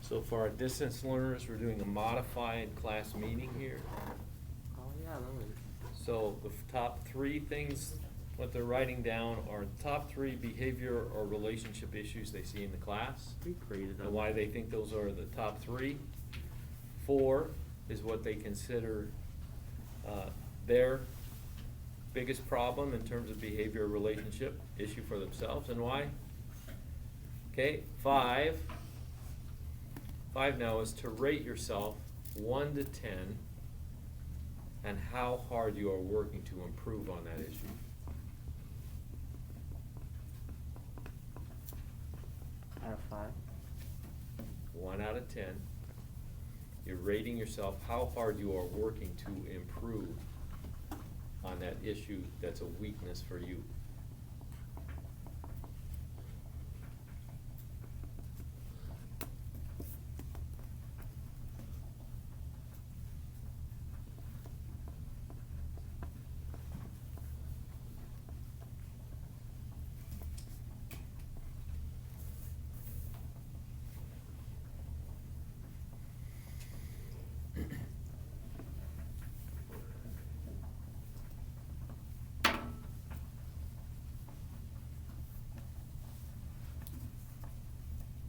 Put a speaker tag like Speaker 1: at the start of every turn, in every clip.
Speaker 1: So for our distance learners, we're doing a modified class meeting here.
Speaker 2: Oh, yeah, lovely.
Speaker 1: So the top three things, what they're writing down are the top three behavior or relationship issues they see in the class.
Speaker 2: We created them.
Speaker 1: And why they think those are the top three. 4 is what they consider their biggest problem in terms of behavior or relationship issue for themselves and why. Okay, 5 now is to rate yourself 1 to 10 and how hard you are working to improve on that issue.
Speaker 2: Out of 5.
Speaker 1: 1 out of 10. You're rating yourself how hard you are working to improve on that issue that's a weakness for you.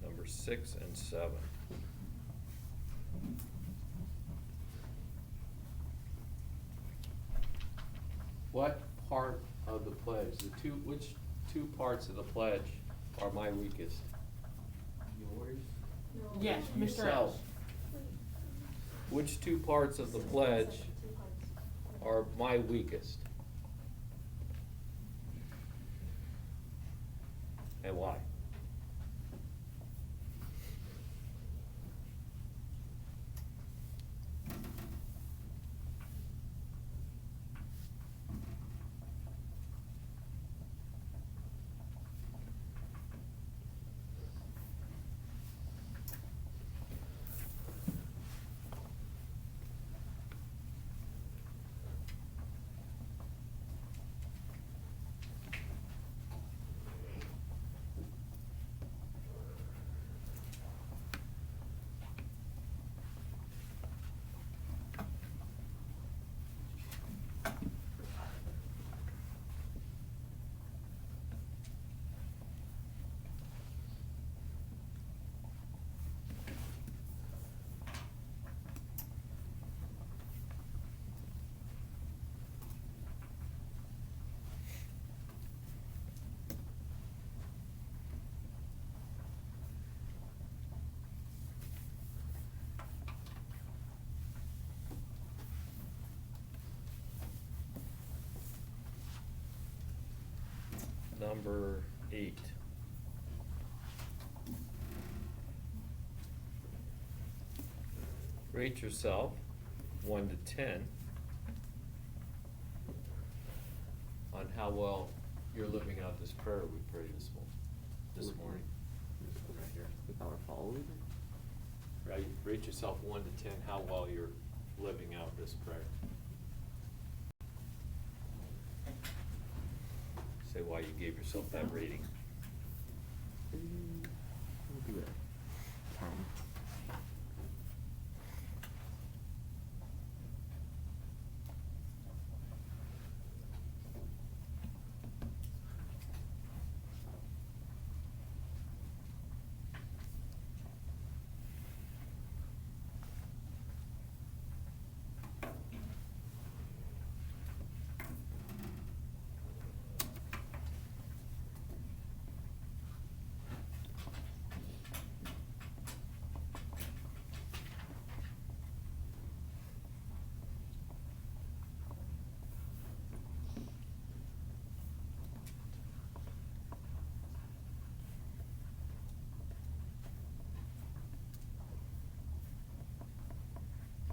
Speaker 1: Number 6 and 7. What part of the pledge, which two parts of the pledge are my weakest? Yours?
Speaker 3: Yes, Mr.
Speaker 1: Yourself.
Speaker 3: Ellis.
Speaker 1: Which two parts of the pledge are my weakest? And why? Number 8. Rate yourself 1 to 10 on how well you're living out this prayer we prayed this morning. This one right here.
Speaker 2: With our following.
Speaker 1: Right? Rate yourself 1 to 10 how well you're living out this prayer. Say why you gave yourself that rating.
Speaker 2: We'll do a 10.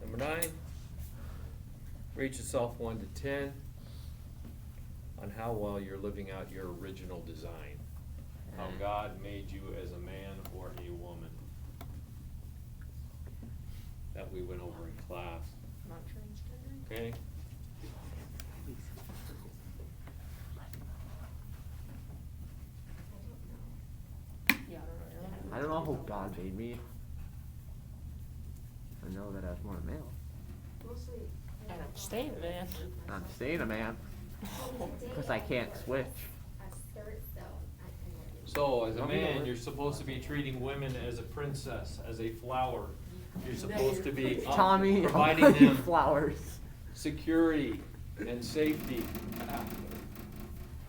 Speaker 1: Number 9, rate yourself 1 to 10 on how well you're living out your original design. How God made you as a man or a woman. That we went over in class.
Speaker 3: Not transgender.
Speaker 1: Okay?
Speaker 3: Yeah, I don't know.
Speaker 2: I don't know how God made me. I know that I was more a male.
Speaker 3: Mostly.
Speaker 4: And I'm staying, man.
Speaker 2: I'm staying a man. Because I can't switch.
Speaker 1: So, as a man, you're supposed to be treating women as a princess, as a flower. You're supposed to be
Speaker 2: Tommy,
Speaker 1: providing them
Speaker 2: flowers.
Speaker 1: security and safety.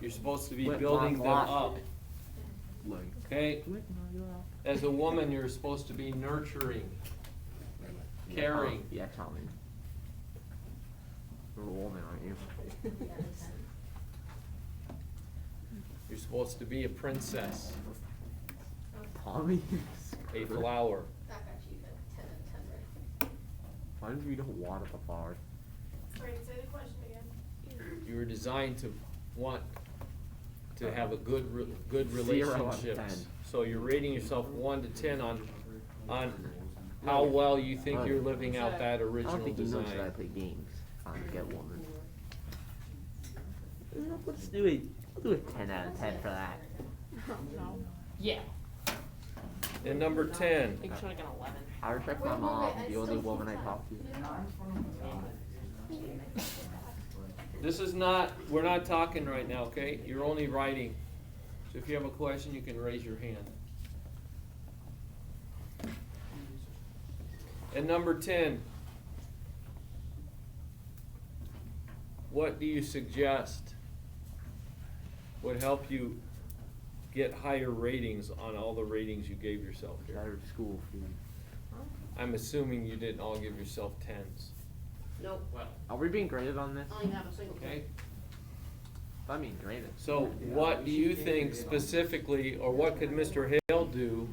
Speaker 1: You're supposed to be
Speaker 2: What
Speaker 1: building them
Speaker 2: Ron
Speaker 1: up.
Speaker 2: Like,
Speaker 1: Okay? As a woman, you're supposed to be nurturing, caring.
Speaker 2: Yeah, Tommy. You're a woman, aren't you?
Speaker 1: You're supposed to be a princess,
Speaker 2: Tommy.
Speaker 1: a flower.
Speaker 3: That got you a 10 out of 10, right?
Speaker 2: Why did we don't water the flower?
Speaker 3: Sorry, say the question again.
Speaker 1: You were designed to want to have a good
Speaker 2: 0 out of
Speaker 1: relationships.
Speaker 2: 10.
Speaker 1: So you're rating yourself 1 to 10 on how well you think you're living out that
Speaker 2: I don't
Speaker 1: original
Speaker 2: think he knows that I
Speaker 1: design.
Speaker 2: play games. Get woman. Let's do it. I'll do a 10 out of 10 for that.
Speaker 4: No. Yeah.
Speaker 1: And number 10,
Speaker 4: I think it's like an 11.
Speaker 2: I respect my mom, the only woman I talk to.
Speaker 1: this is not, we're not talking right now, okay? You're only writing. So if you have a question, you can raise your hand. And number 10, what do you suggest would help you get higher ratings on all the ratings you gave yourself here?
Speaker 2: Better school food.
Speaker 1: I'm assuming you didn't all give yourself 10s,
Speaker 3: Nope.
Speaker 2: Are we being graded on this?
Speaker 3: Only have a single.
Speaker 1: okay?
Speaker 2: I mean graded.
Speaker 1: So what do you think specifically, or what could Mr. Hale do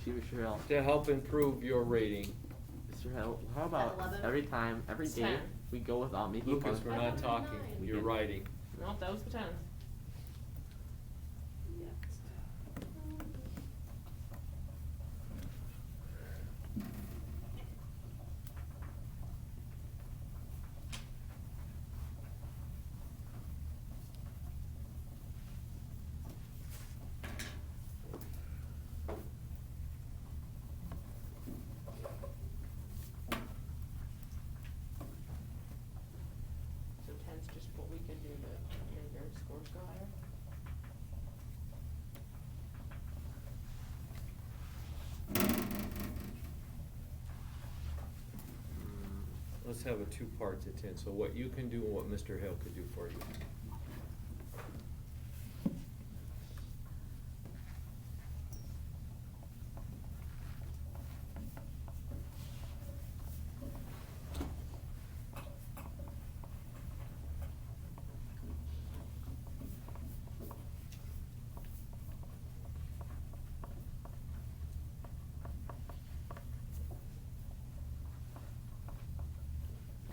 Speaker 2: She was sure help.
Speaker 1: to help improve your rating?
Speaker 2: Mr. Hill, how about
Speaker 3: 11?
Speaker 2: every time, every
Speaker 4: It's
Speaker 2: day,
Speaker 4: 10.
Speaker 2: we go without making fun
Speaker 1: Lucas,
Speaker 2: of
Speaker 1: we're not talking,
Speaker 2: We
Speaker 1: you're
Speaker 2: did.
Speaker 1: writing.
Speaker 4: No, that was the 10. So 10's just what we could do to make our scores go higher.
Speaker 1: Let's have a 2 parts of 10, so what you can do and what Mr. Hale could do for you.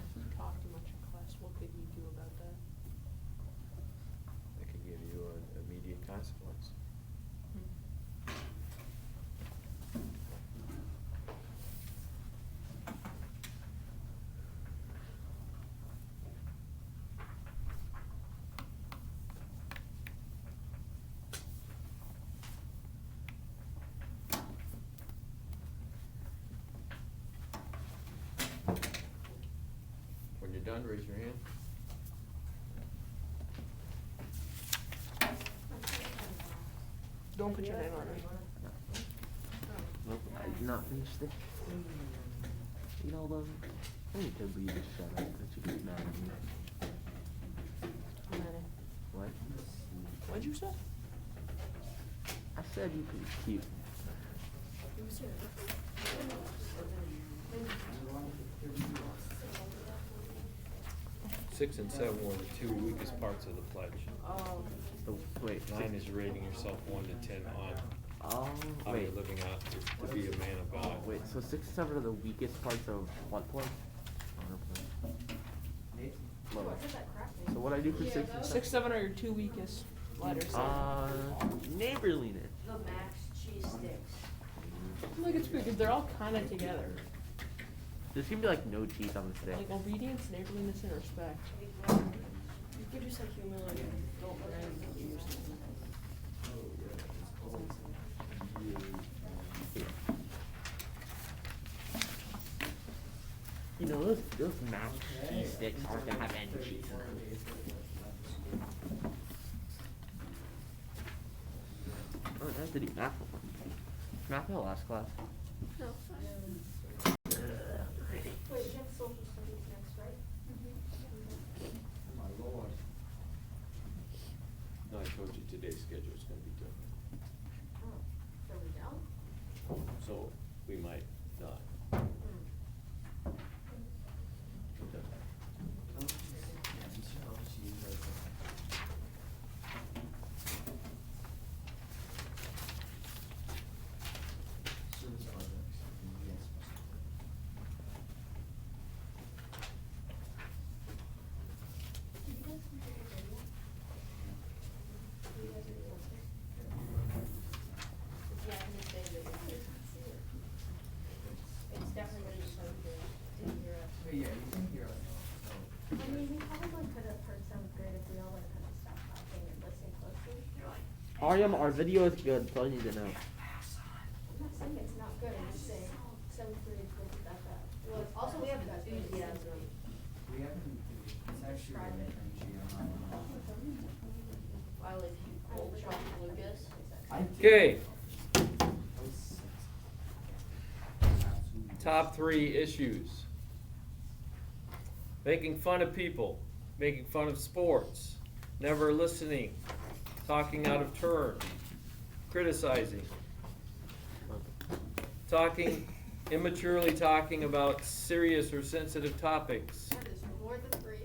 Speaker 4: If you talk too much in class, what could you do about that?
Speaker 1: I could give you an immediate consequence. When you're done, raise your hand.
Speaker 4: Don't put your hand on it.
Speaker 2: Nope, I did not finish this. You know, though, I need to leave this shut up, that you get mad at me. What?
Speaker 4: What'd you say?
Speaker 2: I said you could be cute.
Speaker 1: 6 and 7 were the 2 weakest parts of the pledge.
Speaker 4: Oh.
Speaker 2: So, wait,
Speaker 1: 9 is rating yourself 1 to 10 on
Speaker 2: oh,
Speaker 1: how
Speaker 2: wait.
Speaker 1: you're living out to be a man of God.
Speaker 2: Wait, so 6 and 7 are the weakest parts of what play? Lower. So what I do for 6 and 7?
Speaker 4: 6, 7 are your 2 weakest letters.
Speaker 2: Neighborliness.
Speaker 3: The Max cheese sticks.
Speaker 4: Like it's weird because they're all kind of together.
Speaker 2: There's gonna be like no cheese on the stick.
Speaker 4: Like obedience, neighborliness, and respect.
Speaker 3: You could just like humility. Don't let anything use it.
Speaker 2: You know, those math cheese sticks aren't gonna have any cheese in them. Oh, I have to do math. Math in the last class.
Speaker 4: No.
Speaker 5: Wait, you have social studies next, right?
Speaker 6: My lord.
Speaker 1: No, I told you today's schedule is gonna be different,
Speaker 5: Oh, so we don't?
Speaker 1: so we might not.
Speaker 6: Service projects, yes.
Speaker 5: Yeah, I can say that it's definitely gonna be so good to hear us.
Speaker 6: But yeah, you can hear us.
Speaker 5: I mean, we probably could have heard some good if we all like kind of stopped talking and listened closely.
Speaker 2: Ariam, our video is good, so I need to know.
Speaker 5: I'm not saying it's not good, I'm just saying seventh grade is good at that. Well, also we have enthusiasm.
Speaker 6: We haven't, it's actually
Speaker 5: Describe
Speaker 6: really
Speaker 5: it.
Speaker 6: cringy.
Speaker 3: While if you cold shot Lucas.
Speaker 6: I did.
Speaker 1: Okay,
Speaker 6: Those six. Absolutely.
Speaker 1: top 3 issues. Making fun of people, making fun of sports, never listening, talking out of turn, criticizing, immaturely talking about serious or sensitive topics,
Speaker 3: That is more than 3.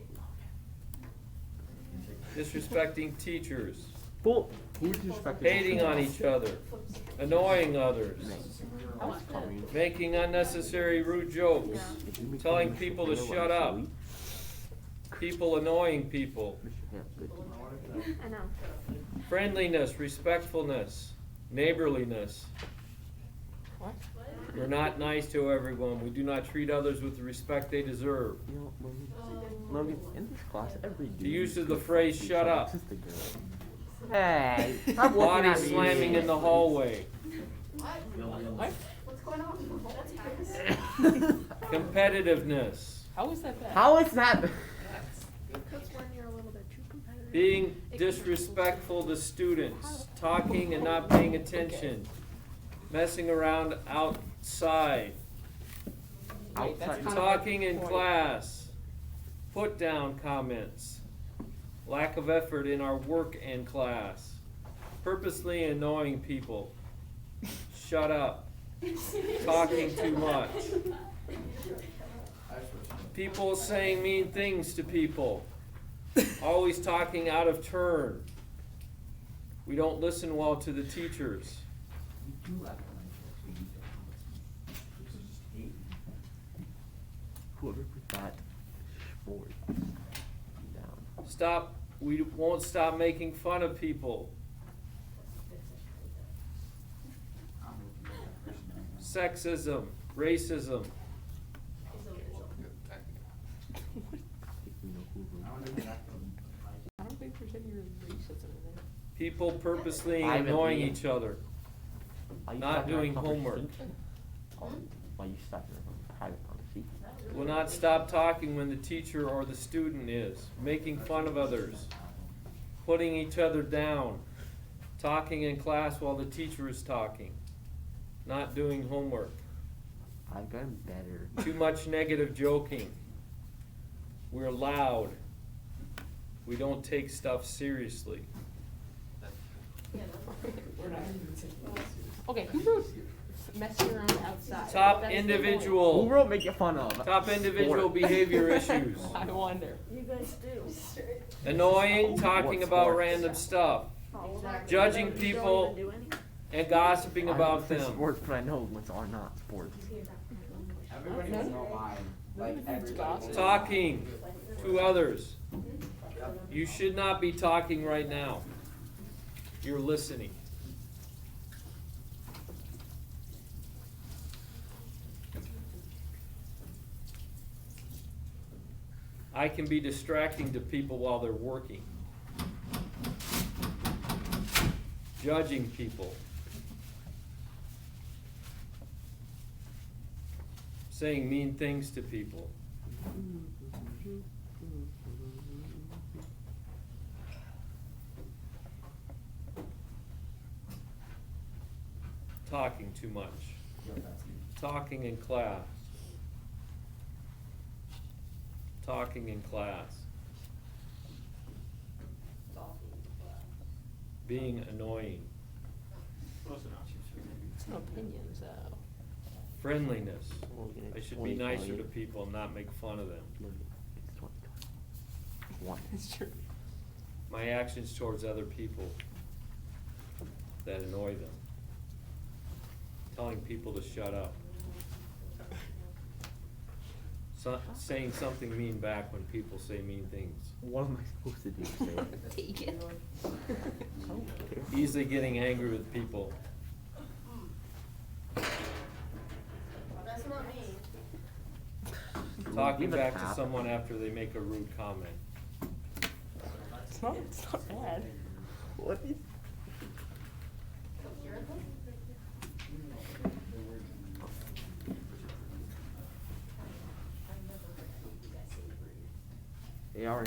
Speaker 1: disrespecting teachers,
Speaker 2: Full. Who's disrespecting?
Speaker 1: hating on each other, annoying others,
Speaker 2: How's Colleen?
Speaker 1: making unnecessary rude jokes, telling people to shut up, people annoying people,
Speaker 5: I know.
Speaker 1: friendliness, respectfulness, neighborliness.
Speaker 4: What?
Speaker 1: We're not nice to everyone. We do not treat others with the respect they deserve.
Speaker 2: You know, Logan, in this class, every dude.
Speaker 1: use of
Speaker 2: is
Speaker 1: the
Speaker 2: good
Speaker 1: phrase,
Speaker 2: for
Speaker 1: "Shut
Speaker 2: each
Speaker 1: up."
Speaker 2: other, just the girl. Hey, stop looking
Speaker 1: Body
Speaker 2: at me.
Speaker 1: slamming in the hallway.
Speaker 4: What?
Speaker 5: What's going on? That's
Speaker 1: Competitiveness.
Speaker 4: How is that bad?
Speaker 2: How is that?
Speaker 3: That's when you're a little bit too competitive.
Speaker 1: Being disrespectful to students. Talking and not paying attention. Messing around outside.
Speaker 4: Wait, that's
Speaker 2: Outside.
Speaker 4: kind of
Speaker 1: Talking
Speaker 4: a
Speaker 1: in
Speaker 4: point.
Speaker 1: class. Put down comments. Lack of effort in our work and class. Purposely annoying people. Shut up. Talking too much. People saying mean things to people. Always talking out of turn. We don't listen well to the teachers.
Speaker 6: You do have an idea, so you don't. Because you just hate me.
Speaker 2: Whoever put that sport down.
Speaker 1: We won't stop making fun of people.
Speaker 6: I'm looking at that person right now.
Speaker 1: Sexism, racism,
Speaker 2: You know who
Speaker 6: I
Speaker 2: wrote
Speaker 6: don't know exactly.
Speaker 4: I don't think there's any racism in there.
Speaker 1: people purposely
Speaker 2: Privately.
Speaker 1: annoying each other.
Speaker 2: Why you
Speaker 1: Not
Speaker 2: stuck in our
Speaker 1: doing homework.
Speaker 2: conversation? Why you stuck in a private conversation?
Speaker 1: Will not stop talking when the teacher or the student is. Making fun of others. Putting each other down. Talking in class while the teacher is talking. Not doing homework.
Speaker 2: I've gotten better.
Speaker 1: Too much negative joking. We're loud. We don't take stuff seriously.
Speaker 4: Okay, who wrote messing around outside?
Speaker 1: Top
Speaker 4: That's the
Speaker 2: Who
Speaker 1: individual.
Speaker 2: wrote making fun of?
Speaker 1: Top individual
Speaker 2: Sport.
Speaker 1: behavior issues.
Speaker 4: I wonder.
Speaker 3: You guys do.
Speaker 1: Annoying, talking
Speaker 2: What
Speaker 1: about
Speaker 2: sports?
Speaker 1: random stuff.
Speaker 3: Exactly.
Speaker 1: Judging
Speaker 3: You don't
Speaker 1: people
Speaker 3: even do any.
Speaker 1: and gossiping
Speaker 2: I
Speaker 1: about
Speaker 2: don't say
Speaker 1: them.
Speaker 2: sports, but I know what's are not sports.
Speaker 6: Everybody
Speaker 4: None-
Speaker 6: does not lie. Like
Speaker 4: none of it's
Speaker 6: everybody.
Speaker 4: gossip.
Speaker 1: Talking to others. You should not be talking right now. You're listening. I can be distracting to people while they're working. Judging people. Saying mean things to people. Talking too much.
Speaker 6: Yep, that's me.
Speaker 1: Talking in class. Talking in class. Being annoying.
Speaker 4: It's no opinions though.
Speaker 1: Friendliness.
Speaker 2: Well, we can
Speaker 1: I should
Speaker 2: explain
Speaker 1: be nicer
Speaker 2: for
Speaker 1: to
Speaker 2: you.
Speaker 1: people and not make fun of them.
Speaker 2: Look, it's 2020. One.
Speaker 4: It's true.
Speaker 1: My actions towards other people that annoy them. Telling people to shut up. Saying something mean back when people say mean things.
Speaker 2: What am I supposed to do? Say it?
Speaker 4: Take it.
Speaker 1: Easily getting angry with people.
Speaker 3: That's not me.
Speaker 1: Talking
Speaker 2: Give a
Speaker 1: back to
Speaker 2: tap.
Speaker 1: someone after they make a rude comment.
Speaker 4: It's not bad.
Speaker 2: What is? ARM?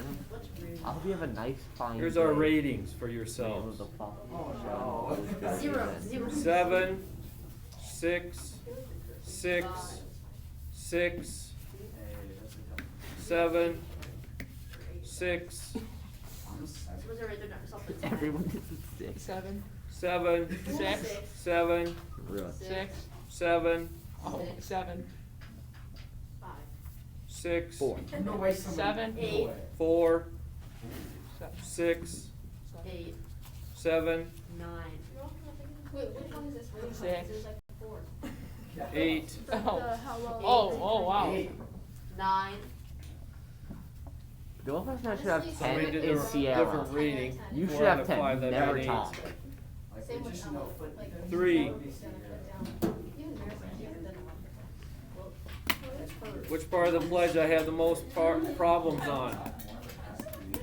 Speaker 2: I hope you have a nice fine
Speaker 1: Here's our
Speaker 2: day.
Speaker 1: ratings for
Speaker 2: Name
Speaker 1: yourselves.
Speaker 2: of the fucking show.
Speaker 3: Zero.
Speaker 1: 7, 6, 6, 6,
Speaker 6: Hey, that's a tough
Speaker 1: 7, 6,
Speaker 6: one. I'm a seven.
Speaker 3: Was there either not something?
Speaker 2: Everyone is a 6.
Speaker 4: 7,
Speaker 1: 7,
Speaker 4: Six.
Speaker 1: 7,
Speaker 2: Really?
Speaker 4: 6,
Speaker 1: 7,
Speaker 4: oh, 7,
Speaker 1: 6,
Speaker 2: 4.
Speaker 6: No way somebody.
Speaker 4: 7,
Speaker 6: No
Speaker 3: Eight.
Speaker 6: way.
Speaker 1: 4,
Speaker 4: 7,
Speaker 1: 6,
Speaker 3: 8,
Speaker 1: 7,
Speaker 3: 9.
Speaker 5: Wait, which one is this really?
Speaker 4: Six.
Speaker 5: There's like 4.
Speaker 1: 8,
Speaker 4: oh, wow.
Speaker 6: Eight.
Speaker 3: 9.
Speaker 2: The one person that should have
Speaker 5: Honestly,
Speaker 2: 10
Speaker 1: somebody did
Speaker 2: is
Speaker 1: a
Speaker 2: Sierra.
Speaker 1: different reading.
Speaker 2: You
Speaker 1: Four
Speaker 2: should
Speaker 1: out
Speaker 2: have
Speaker 1: of
Speaker 2: 10.
Speaker 1: five that
Speaker 2: Never
Speaker 1: had eight.
Speaker 2: talk.
Speaker 6: Like,
Speaker 5: Same
Speaker 6: there's
Speaker 5: with
Speaker 6: just
Speaker 5: Emma,
Speaker 6: no foot.
Speaker 5: like,
Speaker 1: 3.
Speaker 5: Even Marissa's here, then well,
Speaker 1: Which part of the pledge I have the most problems on?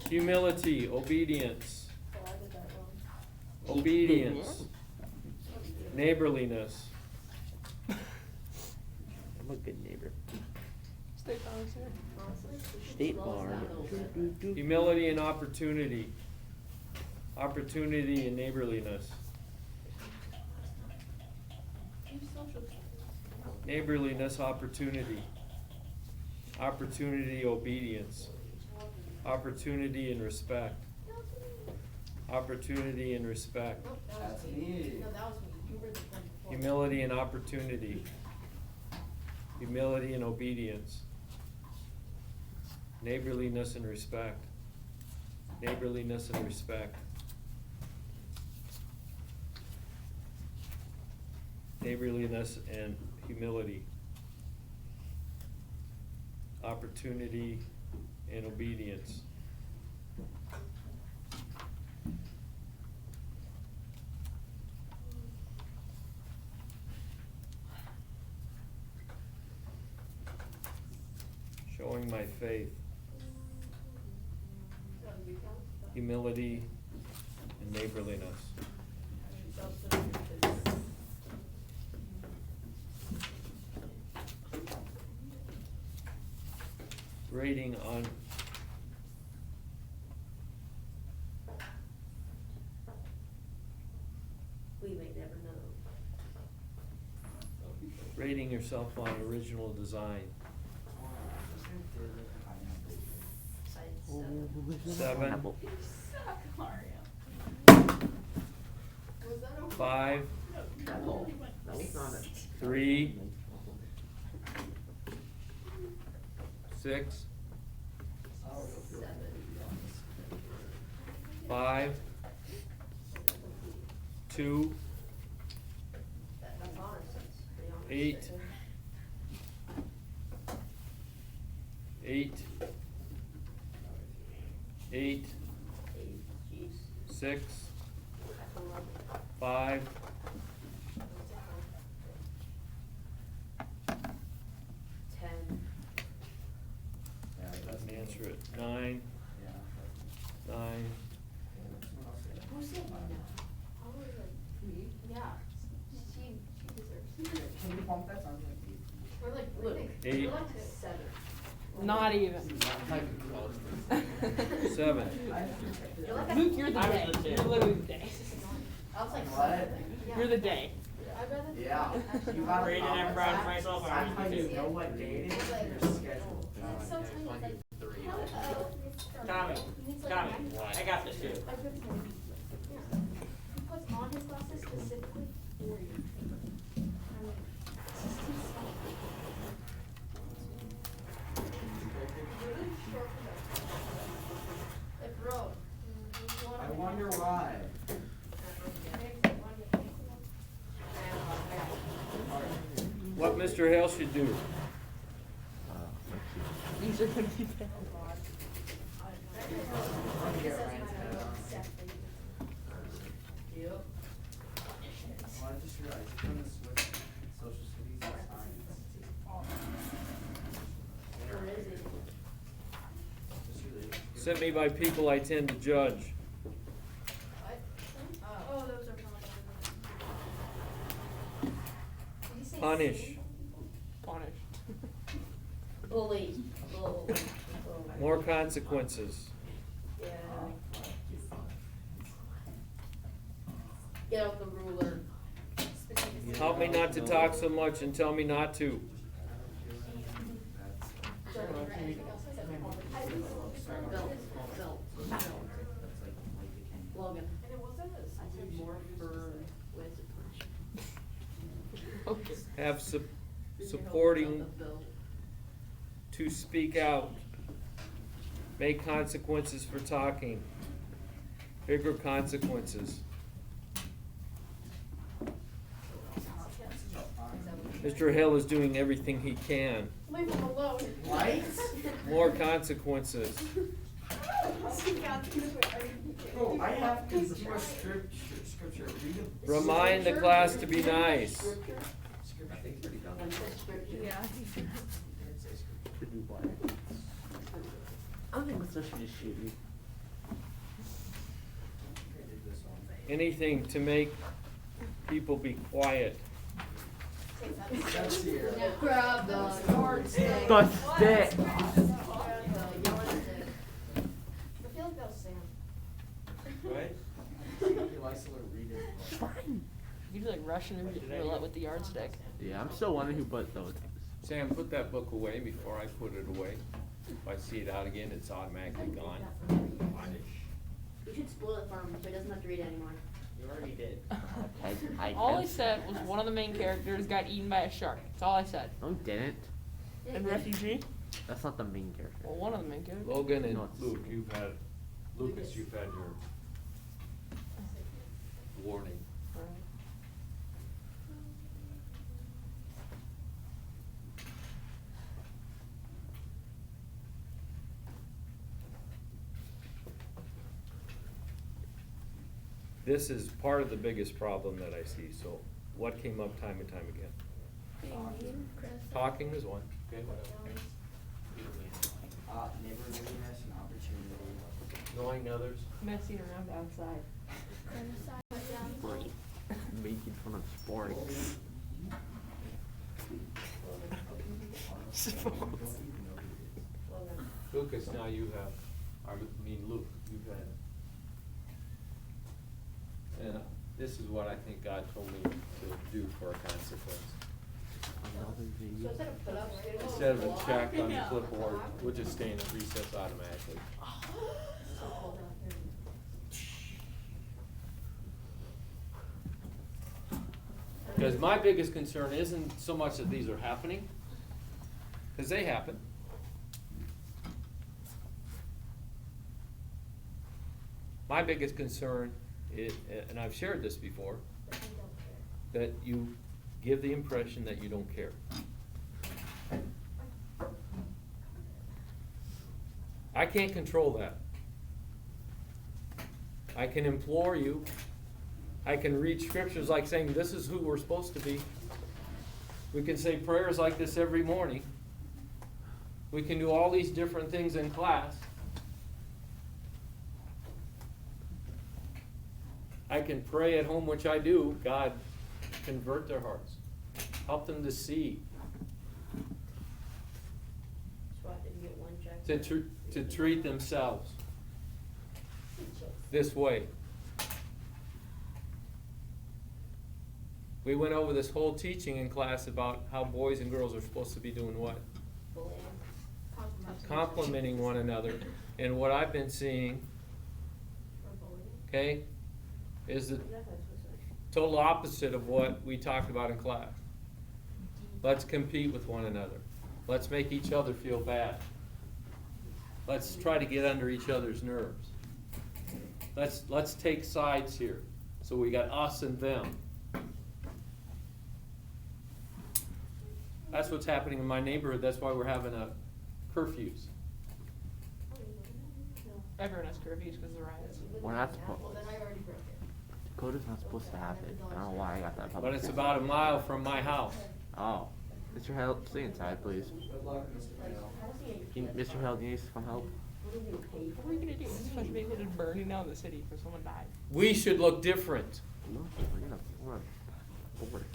Speaker 1: Humility, obedience,
Speaker 5: oh, I did that wrong.
Speaker 1: obedience, neighborliness,
Speaker 2: I'm a good neighbor.
Speaker 4: State Farm's here.
Speaker 2: State Farm.
Speaker 1: humility and opportunity, opportunity and neighborliness, neighborliness, opportunity, opportunity, obedience, opportunity and respect, opportunity and respect,
Speaker 5: Nope, that
Speaker 6: That's
Speaker 5: was
Speaker 6: me.
Speaker 5: No, that was me. You were the one before.
Speaker 1: humility and opportunity, humility and obedience, neighborliness and respect, neighborliness and respect, neighborliness and humility, opportunity and obedience. Showing my faith,
Speaker 5: So you count?
Speaker 1: humility and neighborliness. Rating on
Speaker 3: We may never know.
Speaker 1: rating yourself on original design.
Speaker 3: Science 7.
Speaker 1: 7,
Speaker 2: Apple.
Speaker 5: Was that okay?
Speaker 1: 5,
Speaker 2: Oh, that was not a.
Speaker 1: 3, 6, 5, 2,
Speaker 3: That's honest. Pretty honest.
Speaker 1: 8, 8, 8, 6, 5,
Speaker 3: 10.
Speaker 1: doesn't answer it, 9, 9,
Speaker 5: Who said no? I was like, me? Yeah. She deserves it.
Speaker 6: Can you bump that sound like eight?
Speaker 5: We're like,
Speaker 3: Look,
Speaker 5: really?
Speaker 1: Eight.
Speaker 5: We're like
Speaker 3: 7.
Speaker 4: Not even.
Speaker 6: Not even close.
Speaker 1: 7.
Speaker 4: Luke, you're the
Speaker 7: I was
Speaker 4: day.
Speaker 7: the two.
Speaker 4: You're literally the day.
Speaker 5: I was like,
Speaker 6: What?
Speaker 4: You're the day.
Speaker 5: I'd rather.
Speaker 6: Yeah.
Speaker 5: actually-
Speaker 6: You gotta
Speaker 7: Rated and proud of myself. I
Speaker 6: Sometimes
Speaker 7: already
Speaker 6: you
Speaker 7: do.
Speaker 6: know what day it is, your schedule.
Speaker 5: It's so tiny, it's like.
Speaker 7: Tommy,
Speaker 5: It's like
Speaker 7: Tommy,
Speaker 5: 90.
Speaker 7: I got this too.
Speaker 5: Yeah. He puts on his glasses specifically for you. I mean, it's just too small. You're really short for that. Like, bro. you wanna
Speaker 6: I
Speaker 5: be-
Speaker 6: wonder why.
Speaker 1: What Mr. Hale should do?
Speaker 4: These are gonna be bad.
Speaker 5: Yep.
Speaker 6: Well, I just realized, you couldn't switch social studies and science.
Speaker 5: Where is it?
Speaker 6: Just really-
Speaker 1: Sent me by people I tend to judge.
Speaker 5: What? Oh, those are from Did you say
Speaker 1: Punish.
Speaker 5: city?
Speaker 4: Punished.
Speaker 3: Bully. Oh.
Speaker 1: More consequences.
Speaker 3: Yeah. Get out the ruler.
Speaker 5: Specific
Speaker 1: Help me not to talk so much and tell me not to.
Speaker 3: Logan.
Speaker 5: And it wasn't a
Speaker 3: More for, where's the punishment?
Speaker 4: Okay.
Speaker 1: Have supporting
Speaker 3: The bill.
Speaker 1: to speak out. Make consequences for talking. Bigger consequences. Mr. Hill is doing everything he can.
Speaker 5: Leave him alone.
Speaker 6: What?
Speaker 1: More consequences.
Speaker 6: Bro, I have to do a scripture, read a.
Speaker 1: Remind the class to be nice.
Speaker 6: Scripture, I think it's pretty done.
Speaker 3: One says scripture.
Speaker 4: Yeah.
Speaker 6: It says scripture.
Speaker 2: Should be quiet. I don't think Mr. should just shoot you.
Speaker 6: I did this one.
Speaker 1: Anything to make people be quiet.
Speaker 6: That's here.
Speaker 5: Grab the yardstick.
Speaker 2: The stick.
Speaker 5: Grab the yardstick. I feel like that was Sam.
Speaker 1: Right?
Speaker 6: He likes to read it.
Speaker 2: Fine.
Speaker 4: You like Russian roulette with the yardstick.
Speaker 2: Yeah, I'm still wondering who put those.
Speaker 1: Sam, put that book away before I put it away. If I see it out again, it's automatically gone.
Speaker 3: You should spoil it for him so he doesn't have to read it anymore.
Speaker 7: You already did.
Speaker 4: All I said was one of the main characters got eaten by a shark. That's all I said.
Speaker 2: No, didn't.
Speaker 4: And refugee?
Speaker 2: That's not the main character.
Speaker 4: Well, one of the main characters.
Speaker 1: Logan and
Speaker 2: No, it's-
Speaker 1: Luke, Lucas, you've had your warning.
Speaker 4: Alright.
Speaker 1: This is part of the biggest problem that I see, so what came up time and time again? Talking is one. Okay,
Speaker 6: Neighbor neediness and opportunity.
Speaker 1: Knowing others.
Speaker 4: Messing around outside.
Speaker 2: Sport. Making fun of sports.
Speaker 1: Lucas, now you have, Luke, you've had. And this is what I think God told me to do for a consequence.
Speaker 2: Another
Speaker 5: So
Speaker 2: video.
Speaker 5: instead of put up, students.
Speaker 1: Instead of a check on the clipboard, we'll just stay in a recess automatically. Because my biggest concern isn't so much that these are happening, because they happen. My biggest concern is, and I've shared this before, that you give the impression that you don't care. I can't control that. I can implore you. I can read scriptures like saying this is who we're supposed to be. We can say prayers like this every morning. We can do all these different things in class. I can pray at home, which I do. God, convert their hearts. Help them to see.
Speaker 3: That's What, did you get one check?
Speaker 1: to treat themselves this way. We went over this whole teaching in class about how boys and girls are supposed to be doing what?
Speaker 3: Bullying.
Speaker 1: Complimenting one another. And what I've been seeing,
Speaker 3: Or bullying.
Speaker 1: okay, is the
Speaker 3: That's what I was supposed to say.
Speaker 1: total opposite of what we talked about in class. Let's compete with one another. Let's make each other feel bad. Let's try to get under each other's nerves. Let's take sides here. So we got us and them. That's what's happening in my neighborhood. That's why we're having a curfews.
Speaker 4: Everyone has curfews because of the riots.
Speaker 2: We're not supposed.
Speaker 5: Well, then I already broke it.
Speaker 2: Dakota's not supposed to happen. I don't know why I got that public.
Speaker 1: But it's about a mile from my house.
Speaker 2: Oh. Mr. Held, stay inside, please.
Speaker 6: Good luck, Mr. Mayo.
Speaker 2: Mr. Held needs some help.
Speaker 3: What are we gonna pay for?
Speaker 4: What are you gonna do? It's supposed to be just burning down the city because someone died.
Speaker 1: We should look different.
Speaker 2: No, we're over it.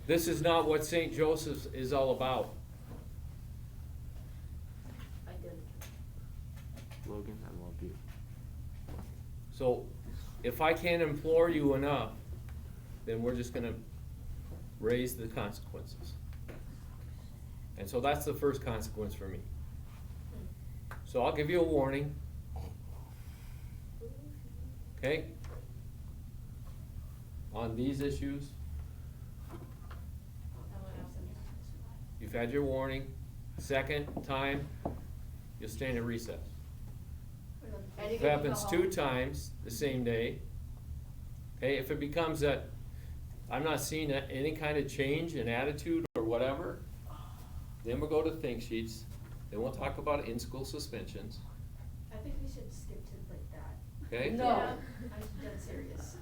Speaker 1: This is not what St. Joseph's is all about.
Speaker 3: I didn't.
Speaker 2: Logan, I love you.
Speaker 1: So if I can't implore you enough, then we're just gonna raise the consequences. And so that's the first consequence for me. So I'll give you a warning. Okay? On these issues, you've had your warning. Second time, you'll stand at recess.
Speaker 5: And you
Speaker 1: If it
Speaker 5: get to
Speaker 1: happens
Speaker 5: go
Speaker 1: 2
Speaker 5: home.
Speaker 1: times the same day, okay, if it becomes that I'm not seeing any kind of change in attitude or whatever, then we'll go to think sheets, then we'll talk about in-school suspensions,
Speaker 5: I think we should skip to like that.
Speaker 1: okay?
Speaker 3: No.
Speaker 5: I'm dead serious.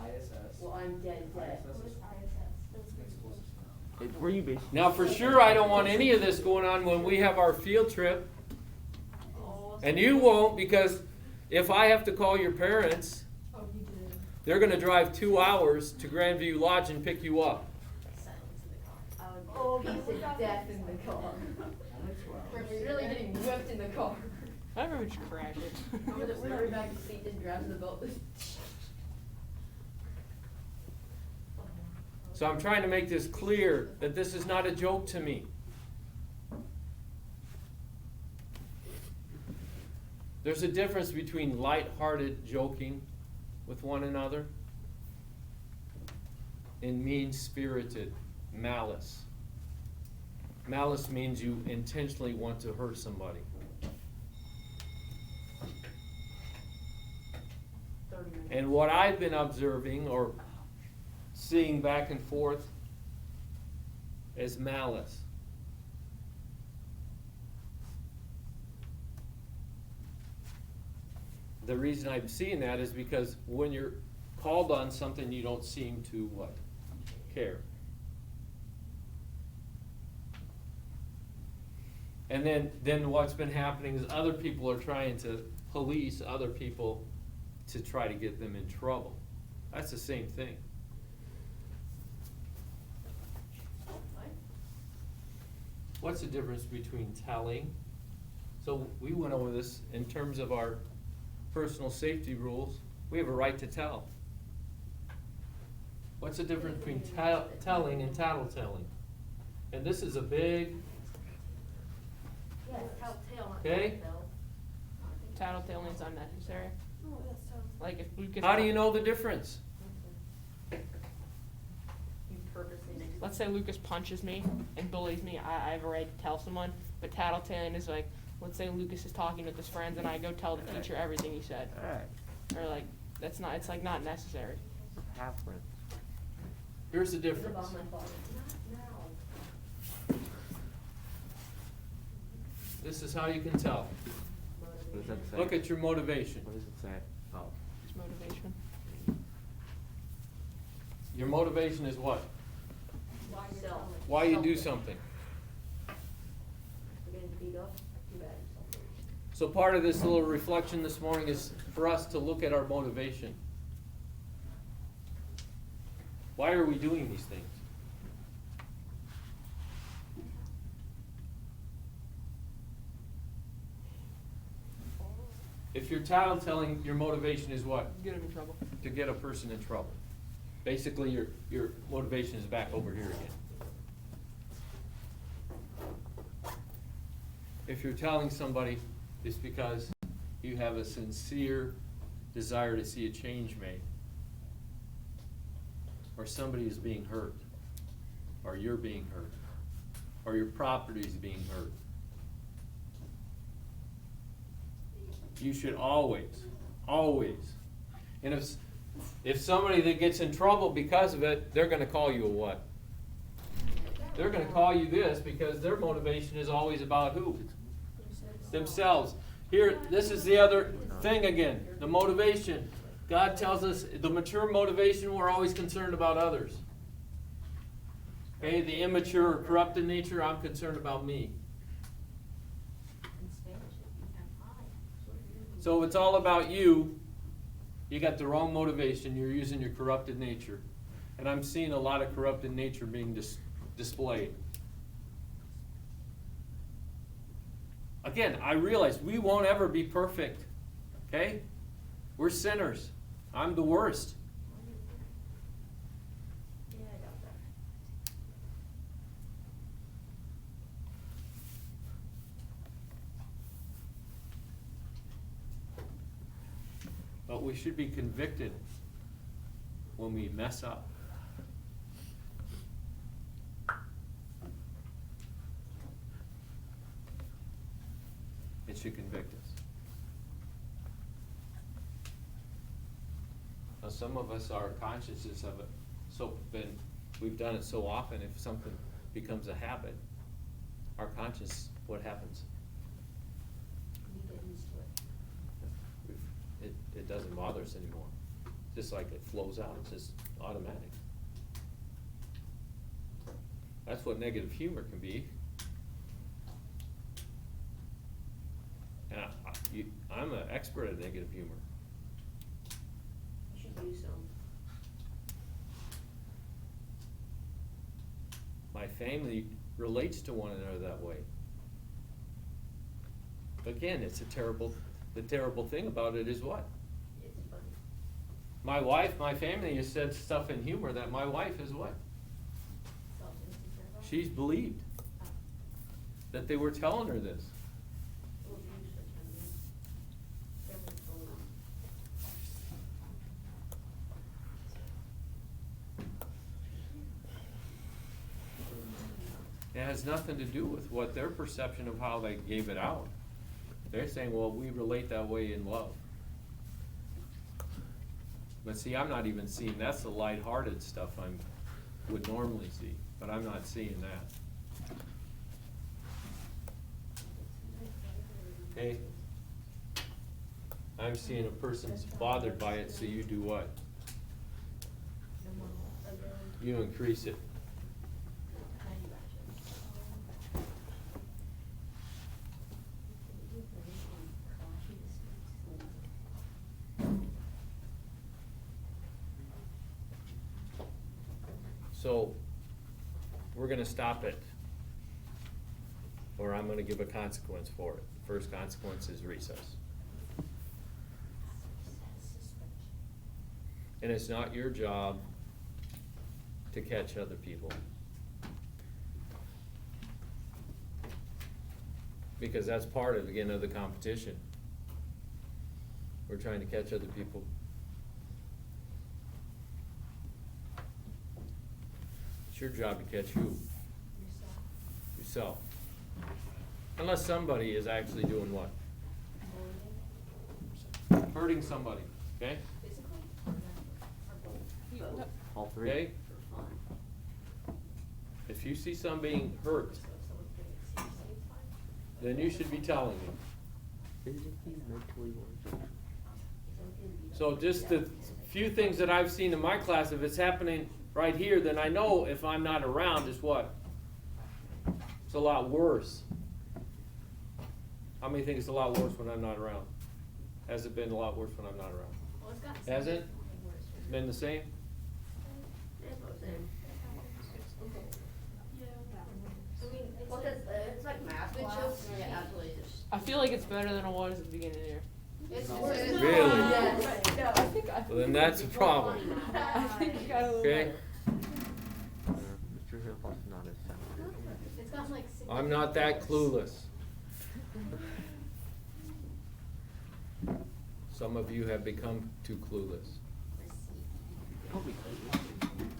Speaker 6: ISS.
Speaker 3: Well, I'm dead.
Speaker 5: What is ISS?
Speaker 2: Were you based?
Speaker 1: Now, for sure, I don't want any of this going on when we have our field trip,
Speaker 5: Oh,
Speaker 1: and you won't, because if I have to call your parents,
Speaker 5: oh, you did.
Speaker 1: they're gonna drive 2 hours to Grandview Lodge and pick you up.
Speaker 5: Silence in the car.
Speaker 3: I would
Speaker 5: Oh,
Speaker 3: piece
Speaker 5: he's
Speaker 3: of death in the car.
Speaker 5: We're really getting whipped in the car.
Speaker 4: I remember just crash it.
Speaker 3: We're not back to seat, just grabs the belt.
Speaker 1: So I'm trying to make this clear that this is not a joke to me. There's a difference between light-hearted joking with one another and mean-spirited malice. Malice means you intentionally want to hurt somebody.
Speaker 3: 30 minutes.
Speaker 1: And what I've been observing or seeing back and forth is malice. The reason I'm seeing that is because when you're called on something, you don't seem to what? Care. And then what's been happening is other people are trying to police other people to try to get them in trouble. That's the same thing. What's the difference between telling? So we went over this in terms of our personal safety rules. We have a right to tell. What's the difference between telling and tattletaling? And this is a big,
Speaker 3: Yes, telltale, not
Speaker 1: Okay.
Speaker 3: telltale.
Speaker 4: Tattletaling is unnecessary.
Speaker 5: Oh, that's so.
Speaker 4: Like if Lucas.
Speaker 1: how do you know the difference?
Speaker 3: You purposely make.
Speaker 4: Let's say Lucas punches me and bullies me. I have a right to tell someone. But tattletaling is like, let's say Lucas is talking with his friends and I go tell the teacher everything he said.
Speaker 2: Alright.
Speaker 4: Or like, that's not. It's like not necessary.
Speaker 2: Half friends.
Speaker 1: Here's the
Speaker 3: It's
Speaker 1: difference.
Speaker 3: about my fault. Not now.
Speaker 1: This is how you can tell.
Speaker 2: What does that say?
Speaker 1: Look at your motivation.
Speaker 2: What does it say? Oh.
Speaker 4: It's motivation.
Speaker 1: Your motivation is what?
Speaker 5: Why you're
Speaker 3: Self.
Speaker 5: telling.
Speaker 1: Why you do something.
Speaker 3: We're getting beat up. Too bad.
Speaker 1: So part of this little reflection this morning is for us to look at our motivation. Why are we doing these things? If you're tattletelling, your motivation is what?
Speaker 4: Get him in trouble.
Speaker 1: To get a person in trouble. Basically, your motivation is back over here again. If you're telling somebody, it's because you have a sincere desire to see a change made. Or somebody is being hurt. Or you're being hurt. Or your property is being hurt. You should always, and if somebody that gets in trouble because of it, they're gonna call you a what? They're gonna call you this because their motivation is always about who? Themselves. Here, this is the other thing again, the motivation. God tells us the mature motivation, we're always concerned about others. Okay, the immature or corrupted nature, I'm concerned about me. So if it's all about you, you got the wrong motivation, you're using your corrupted nature. And I'm seeing a lot of corrupted nature being displayed. Again, I realize we won't ever be perfect, okay? We're sinners. I'm the worst.
Speaker 3: Yeah, I got that.
Speaker 1: But we should be convicted when we mess up. It should convict us. Now, some of us, our consciences of it, we've done it so often, if something becomes a habit, our conscience, what happens?
Speaker 3: We get used to it.
Speaker 1: It doesn't bother us anymore. Just like it flows out, it's just automatic. That's what negative humor can be. And I'm an expert at negative humor.
Speaker 3: You should use some.
Speaker 1: My family relates to one another that way. Again, the terrible thing about it is what?
Speaker 3: It's funny.
Speaker 1: My wife, my family has said stuff in humor that my wife is what?
Speaker 3: Self-insecure.
Speaker 1: She's believed that they were telling her this.
Speaker 3: We'll use for 10 years. Everyone's going on.
Speaker 1: It has nothing to do with what their perception of how they gave it out. They're saying, well, we relate that way in love. But see, I'm not even seeing, that's the lighthearted stuff I would normally see, but I'm not seeing that. Okay? I'm seeing a person's bothered by it, so you do what? You increase it. So, we're gonna stop it, or I'm gonna give a consequence for it. First consequence is recess. And it's not your job to catch other people. Because that's part of, again, of the competition. We're trying to catch other people. It's your job to catch who? Yourself. Unless somebody is actually doing what? Hurting somebody, okay?
Speaker 3: Physically or mentally? Or both?
Speaker 2: All three.
Speaker 1: Okay? If you see somebody being hurt,
Speaker 3: So if someone's doing it seriously, it's fine.
Speaker 1: then you should be telling them.
Speaker 2: Physically, mentally, or emotionally.
Speaker 1: So just the few things that I've seen in my class, if it's happening right here, then I know if I'm not around, it's what? It's a lot worse. How many think it's a lot worse when I'm not around? Has it been a lot worse when I'm not around?
Speaker 3: Well, it's gotten
Speaker 1: Has it?
Speaker 3: worse.
Speaker 1: Been the same?
Speaker 3: It's about the same.
Speaker 5: I mean, it's
Speaker 3: Well,
Speaker 5: like,
Speaker 3: it's like math
Speaker 5: Good
Speaker 3: class.
Speaker 5: jokes.
Speaker 3: Yeah, absolutely. Just
Speaker 4: I feel like it's better than it was at the beginning of the year.
Speaker 5: yeah, It's
Speaker 6: No.
Speaker 5: worse.
Speaker 1: Really?
Speaker 5: Yes.
Speaker 4: I think I.
Speaker 1: Well, then that's a problem.
Speaker 4: I think it got a little
Speaker 1: Okay.
Speaker 4: better.
Speaker 2: Mr. Hill's not as sensitive.
Speaker 5: It's gotten like 6.
Speaker 1: I'm not that clueless. Some of you have become too clueless.
Speaker 2: Probably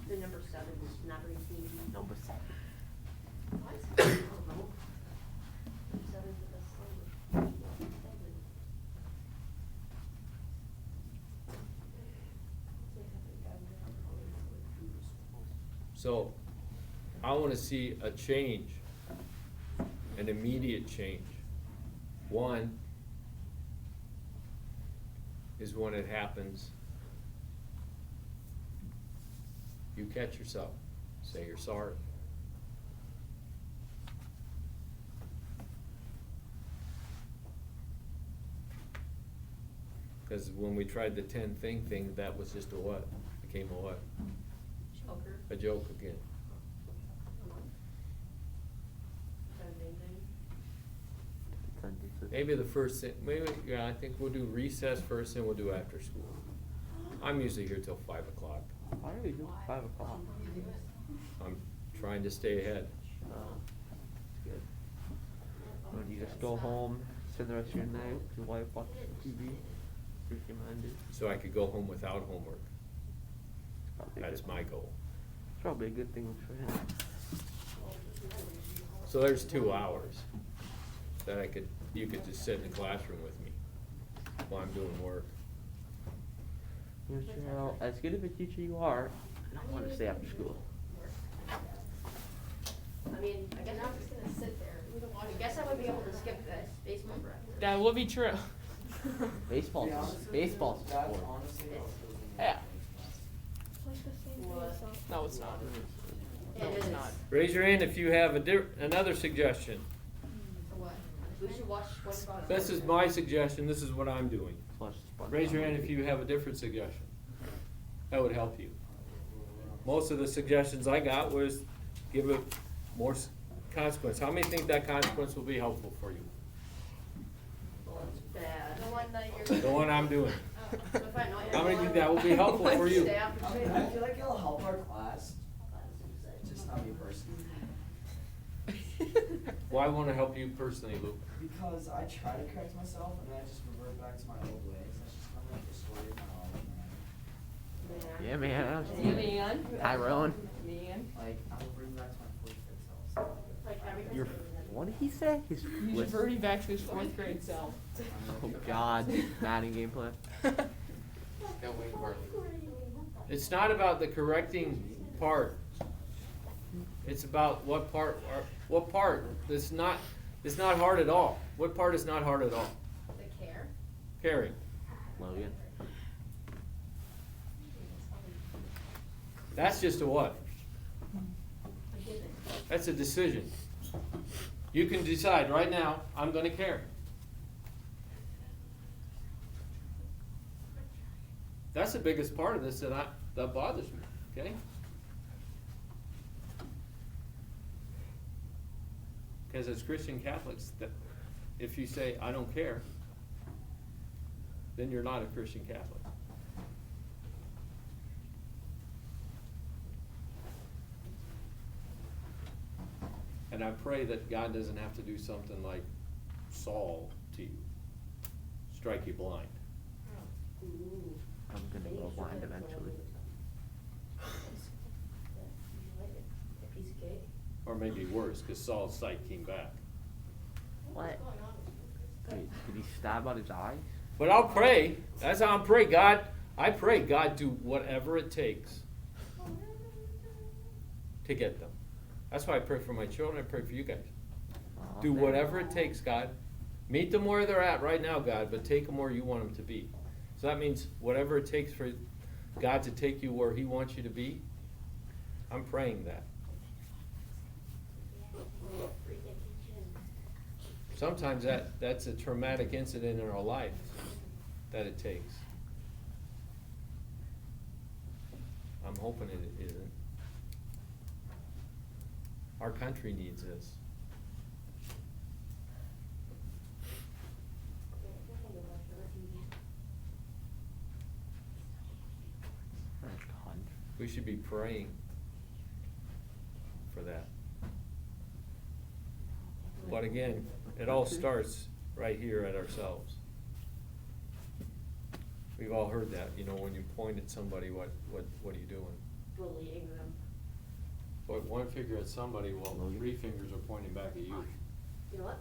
Speaker 3: The number 7 is not very sneaky.
Speaker 2: number 7.
Speaker 3: Seven's the best number. 7.
Speaker 1: So, I wanna see a change, an immediate change. One is when it happens, you catch yourself, say you're sorry. Cause when we tried the 10 thing, that was just a what? Became a what?
Speaker 3: Choker.
Speaker 1: A joke again. Maybe the first thing, maybe, yeah, I think we'll do recess first and we'll do after school. I'm usually here till 5 o'clock.
Speaker 2: Why are we doing 5 o'clock?
Speaker 1: I'm trying to stay ahead.
Speaker 2: That's good. Or do you just go home, spend the rest of your night with your wife, watch TV? Recommended.
Speaker 1: So I could go home without homework.
Speaker 2: Probably
Speaker 1: That's my goal.
Speaker 2: It's probably a good thing for him.
Speaker 1: So there's 2 hours that you could just sit in the classroom with me while I'm doing work.
Speaker 2: Mr. Hill, as good of a teacher you are, I don't want to stay after school.
Speaker 3: I mean, I guess
Speaker 5: And I'm just gonna sit there.
Speaker 3: I guess I would be able to skip this baseball practice.
Speaker 4: That will be true.
Speaker 2: Baseball's
Speaker 6: Yeah, honestly,
Speaker 2: baseball's a
Speaker 6: that's
Speaker 2: sport.
Speaker 6: honestly what kills me.
Speaker 4: Yeah.
Speaker 5: Like the same
Speaker 3: What?
Speaker 5: thing, so.
Speaker 4: No, it's not.
Speaker 3: It
Speaker 4: No, it's
Speaker 3: is.
Speaker 4: not.
Speaker 1: Raise your hand if you have another suggestion.
Speaker 3: For what? We should watch SpongeBob.
Speaker 1: This is my suggestion, this is what I'm doing.
Speaker 2: Plus SpongeBob.
Speaker 1: Raise your hand if you have a different suggestion. That would help you. Most of the suggestions I got was give it more consequence. How many think that consequence will be helpful for you?
Speaker 3: Bad.
Speaker 5: The one that you're.
Speaker 1: The one I'm doing.
Speaker 3: So if I know
Speaker 1: How many think that will be helpful for you?
Speaker 3: Stay after
Speaker 6: I mean,
Speaker 3: school.
Speaker 6: I feel like it'll help our class, just not me personally.
Speaker 1: Why wanna help you personally, Luke?
Speaker 6: Because I try to correct myself and then I just revert back to my old ways. That's just kind of like the story of my life, man.
Speaker 2: Yeah, man.
Speaker 4: Man.
Speaker 2: Tyrone.
Speaker 4: Man.
Speaker 6: Like, I will bring back to my 4th grade self.
Speaker 3: Like every
Speaker 2: Your, what did he say? His
Speaker 4: He's
Speaker 2: list-
Speaker 4: reverting back to his 4th grade self.
Speaker 2: Oh God, Madden gameplay.
Speaker 1: It's not about the correcting part. It's about what part, it's not hard at all. What part is not hard at all?
Speaker 5: The care.
Speaker 1: Caring.
Speaker 2: Logan.
Speaker 1: That's just a what?
Speaker 5: A given.
Speaker 1: That's a decision. You can decide right now, I'm gonna care. That's the biggest part of this that bothers me, okay? Because as Christian Catholics, if you say, I don't care, then you're not a Christian Catholic. And I pray that God doesn't have to do something like Saul to you, strike you blind.
Speaker 2: I'm gonna go blind eventually.
Speaker 3: A piece of cake.
Speaker 1: Or maybe worse, because Saul's sight came back.
Speaker 2: What? Wait, did he stab out his eyes?
Speaker 1: But I'll pray. That's how I pray. God, I pray God do whatever it takes to get them. That's why I pray for my children. I pray for you guys.
Speaker 2: Aw,
Speaker 1: Do
Speaker 2: thank-
Speaker 1: whatever it takes, God. Meet them where they're at right now, God, but take them where you want them to be. So that means whatever it takes for God to take you where He wants you to be, I'm praying that. Sometimes that's a traumatic incident in our life that it takes. I'm hoping it isn't. Our country needs this. be praying for that. But again, it all starts right here at ourselves. We've all heard that, you know, when you point at somebody, what are you doing?
Speaker 3: Bullying them.
Speaker 1: Point one finger at somebody while three fingers are pointing back at you.
Speaker 3: You know what?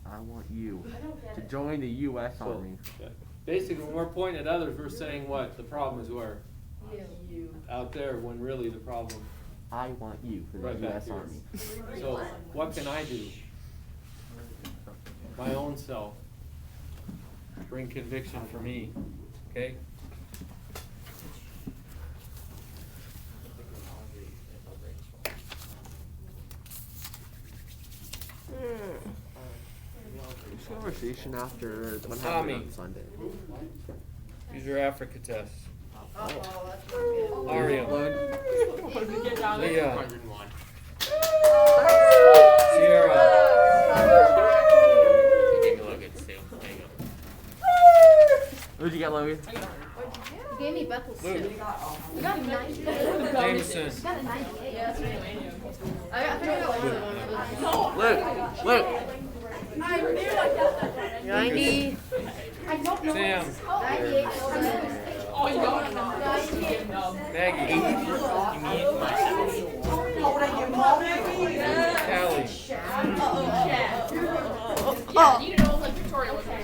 Speaker 2: I want you
Speaker 3: I don't get
Speaker 2: to
Speaker 3: it.
Speaker 2: join the U.S.
Speaker 1: So,
Speaker 2: Army.
Speaker 1: yeah. Basically, when we're pointing at others, we're saying what? The problem is where?
Speaker 3: You.
Speaker 1: Out there, when really the problem.
Speaker 2: I want you for the
Speaker 1: Right back
Speaker 2: U.S.
Speaker 1: here.
Speaker 2: Army.
Speaker 1: So, what can I do? My own self. Bring conviction for me, okay?
Speaker 2: This conversation after what
Speaker 1: Tommy.
Speaker 2: happened on Sunday.
Speaker 1: Use your Africa test.
Speaker 3: Oh, that's not good.
Speaker 1: Aria.
Speaker 4: Get down there.
Speaker 1: Leah.
Speaker 7: 101.
Speaker 1: Sierra.
Speaker 7: Take a look at Sue. Hang on.
Speaker 2: What'd you get, Logan?
Speaker 5: You gave me Bethel's
Speaker 1: Luke.
Speaker 5: too. You got a 90. You
Speaker 1: Jameson.
Speaker 5: got a 98.
Speaker 3: Yeah, that's right. I think I got one of
Speaker 2: Luke.
Speaker 5: 90. I don't know.
Speaker 1: Sam.
Speaker 5: 98.
Speaker 4: Oh, you got it.
Speaker 1: Maggie. Callie.
Speaker 4: Yeah, you know, like Victoria was there.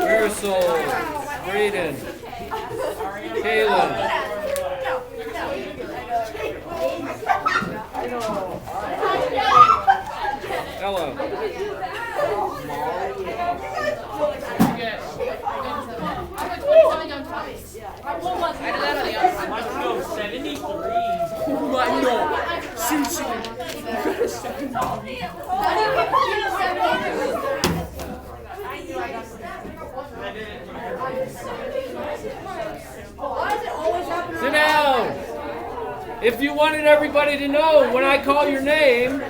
Speaker 1: Marisol. Braden. Kaylin. Ella.
Speaker 7: Let's go 73.
Speaker 1: Sit down. If you wanted everybody to know when I call your name,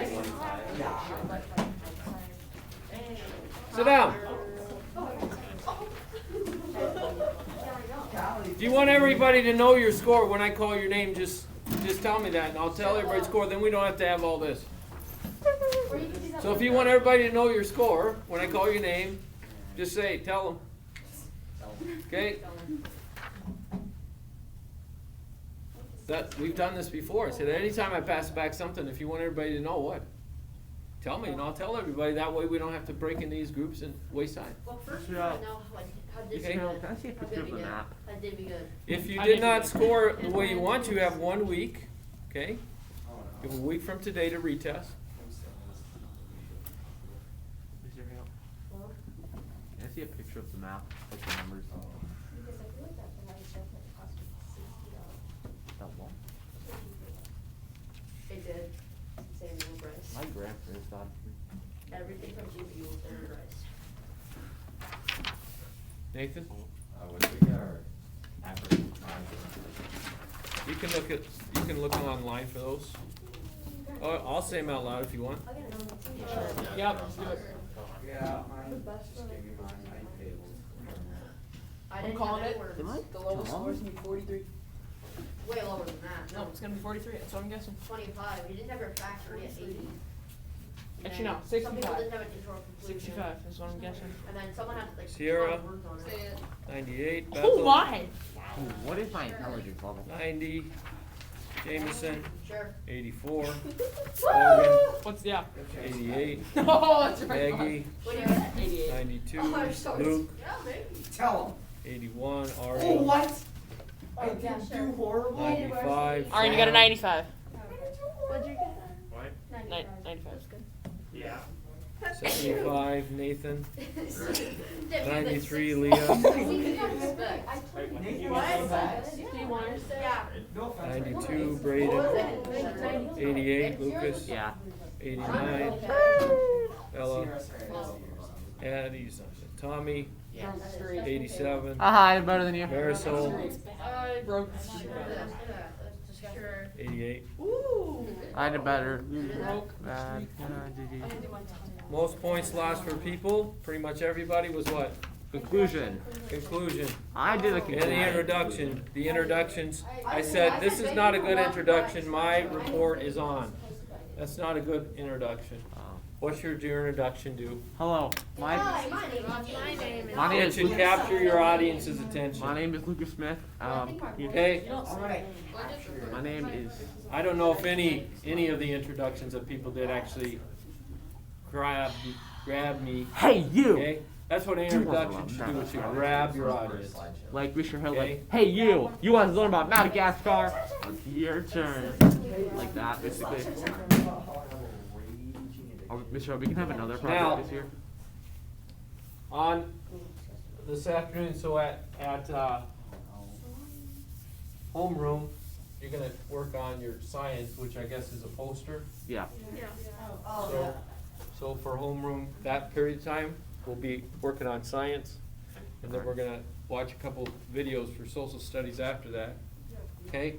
Speaker 1: sit down. If you want everybody to know your score when I call your name, just tell me that, and I'll tell everybody's score. Then we don't have to have all this. So if you want everybody to know your score when I call your name, just say, tell them. Okay? That we've done this before. I said anytime I pass back something, if you want everybody to know what, tell me, and I'll tell everybody. That way we don't have to break in these groups and waste time.
Speaker 3: Well, first we want to know how did
Speaker 1: Okay.
Speaker 3: we
Speaker 2: Can I see a picture of the map?
Speaker 3: How did we good?
Speaker 1: If you did not score the way you want, you have 1 week. Okay? You have a week from today to retest.
Speaker 2: Mr. Hale, can I see a picture of the map, like the numbers?
Speaker 5: Because I feel like that definitely cost me $60.
Speaker 2: That one.
Speaker 3: It did. Same little price.
Speaker 2: My grandparents got it.
Speaker 3: Everything from GPU was same price.
Speaker 1: Nathan?
Speaker 8: What we got our African
Speaker 1: You can look online for those. Oh, I'll say them out loud if you want.
Speaker 5: I'll get another one.
Speaker 4: Yep, let's do it.
Speaker 6: Yeah, mine, just give me mine, I paid.
Speaker 3: I
Speaker 4: I'm
Speaker 3: didn't
Speaker 4: calling
Speaker 3: have
Speaker 4: it.
Speaker 3: anywhere.
Speaker 2: Am I?
Speaker 4: The lowest
Speaker 2: Tom?
Speaker 4: score is gonna be 43.
Speaker 3: Way lower than that.
Speaker 4: No, it's gonna be 43. That's what I'm guessing.
Speaker 3: 25. We didn't have our factory at 80.
Speaker 4: Actually, no,
Speaker 3: And Some people
Speaker 4: 65.
Speaker 3: didn't have a control completion.
Speaker 4: 65 is what I'm guessing.
Speaker 3: And then someone had like.
Speaker 1: Sierra.
Speaker 3: worked on it.
Speaker 1: 98.
Speaker 4: Oh
Speaker 1: Bethel.
Speaker 4: my!
Speaker 2: Ooh, what is my intelligence level?
Speaker 1: 90. Jameson.
Speaker 3: Sure.
Speaker 1: 84. Logan.
Speaker 4: What's, yeah.
Speaker 1: 88.
Speaker 4: Oh, that's right.
Speaker 1: Maggie.
Speaker 3: What do you get?
Speaker 4: 88.
Speaker 1: 92.
Speaker 3: Oh, I'm sorry.
Speaker 1: Luke.
Speaker 3: Yeah, maybe.
Speaker 6: Tell
Speaker 1: 81.
Speaker 6: them.
Speaker 1: Aria.
Speaker 6: Oh, what? I
Speaker 5: Yeah,
Speaker 6: didn't
Speaker 5: sure.
Speaker 6: do horrible.
Speaker 1: 95.
Speaker 4: Alright, you got a 95.
Speaker 5: What'd you get?
Speaker 7: What?
Speaker 4: 95.
Speaker 5: That's good.
Speaker 7: Yeah.
Speaker 1: 75. Nathan.
Speaker 3: Did
Speaker 1: 93.
Speaker 3: we,
Speaker 1: Leah.
Speaker 3: like, respect. Yeah.
Speaker 6: No offense.
Speaker 1: 92. Braden. 88. Lucas.
Speaker 2: Yeah.
Speaker 1: 89. Ella.
Speaker 6: Sierra, sorry, I didn't see yours.
Speaker 1: Eddie's. Tommy.
Speaker 4: Yeah. Straight.
Speaker 1: 87.
Speaker 2: Haha, I'm better than you.
Speaker 1: Marisol.
Speaker 4: Broke.
Speaker 3: Sure.
Speaker 1: 88.
Speaker 2: I did better.
Speaker 4: Broke.
Speaker 2: Bad. GG.
Speaker 1: Most points lost for people. Pretty much everybody was what?
Speaker 2: Conclusion.
Speaker 1: Conclusion.
Speaker 2: I did a
Speaker 1: And
Speaker 2: conclusion.
Speaker 1: the introduction, the introductions, I said, this is not a good introduction, my report is on. That's not a good introduction. What should your introduction do?
Speaker 2: Hello,
Speaker 5: Hi, my name is.
Speaker 1: It should capture your audience's attention.
Speaker 2: My name is Lucas Smith.
Speaker 1: Okay?
Speaker 2: My name is.
Speaker 1: I don't know if any of the introductions that people did actually grab me.
Speaker 2: Hey you.
Speaker 1: Okay? That's what an introduction should do, it should grab your audience.
Speaker 2: Like Mr. Hill,
Speaker 1: Okay.
Speaker 2: like, hey you. You want to learn about Madagascar? It's your turn. Like that, basically. Oh, Mr. Hill, we can have another project
Speaker 1: Now-
Speaker 2: this year.
Speaker 1: On this afternoon, so at homeroom, you're gonna work on your science, which I guess is a poster.
Speaker 2: Yeah.
Speaker 1: So for homeroom, that period of time, we'll be working on science. And then we're gonna watch a couple videos for social studies after that. Okay?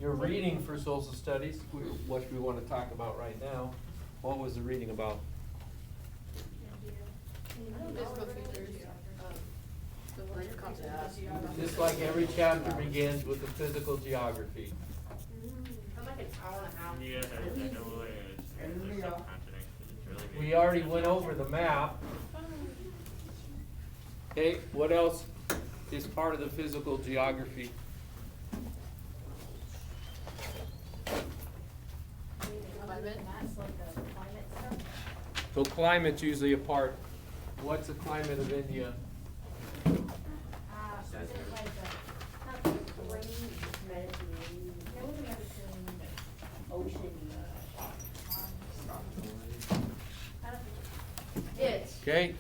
Speaker 1: Your reading for social studies, what we wanna talk about right now. What was the reading about? Just like every chapter begins with the physical geography.
Speaker 7: You guys are like, no way, it's subcontinent, it's really good.
Speaker 1: We already went over the map. Okay, what else is part of the physical geography? So climate's usually a part. What's the climate of India? Okay,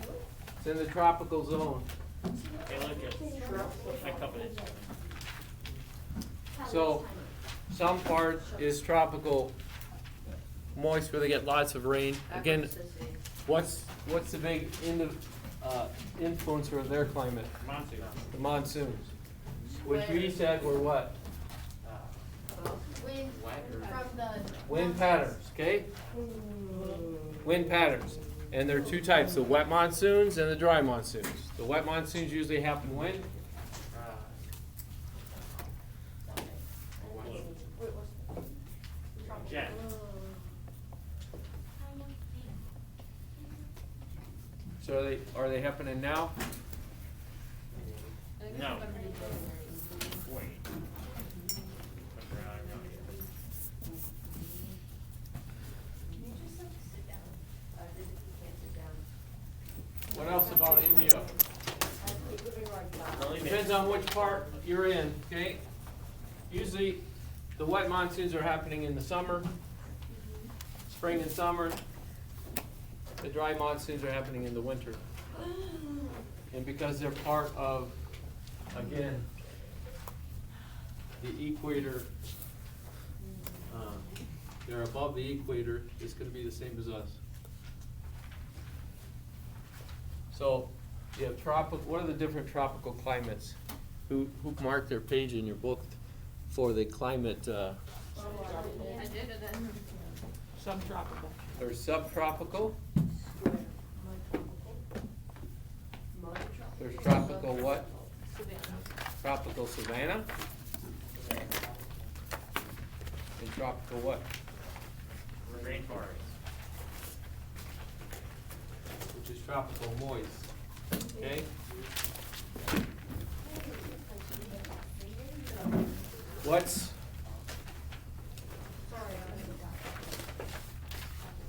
Speaker 1: it's in the tropical zone.
Speaker 7: Hey, look, it's my covenant.
Speaker 1: So some part is tropical moist where they get lots of rain. Again, what's the big influencer of their climate?
Speaker 7: Monsoon.
Speaker 1: The monsoons, which we said were what?
Speaker 5: Wind from the.
Speaker 1: Wind patterns, okay? Wind patterns. And there are two types, the wet monsoons and the dry monsoons. The wet monsoons usually happen when?
Speaker 7: Jet.
Speaker 1: So are they happening now?
Speaker 7: No. Wait.
Speaker 1: What else about India?
Speaker 7: Only
Speaker 1: Depends on which part you're in, okay? Usually, the wet monsoons are happening in the summer, spring and summer. The dry monsoons are happening in the winter. And because they're part of, again, the equator, they're above the equator, it's gonna be the same as us. So, you have what are the different tropical climates? Who marked their page in your book for the climate,
Speaker 4: Subtropical.
Speaker 1: there's subtropical, there's tropical what? Tropical savanna. And tropical what?
Speaker 7: Rainforest.
Speaker 1: Which is tropical moist, okay?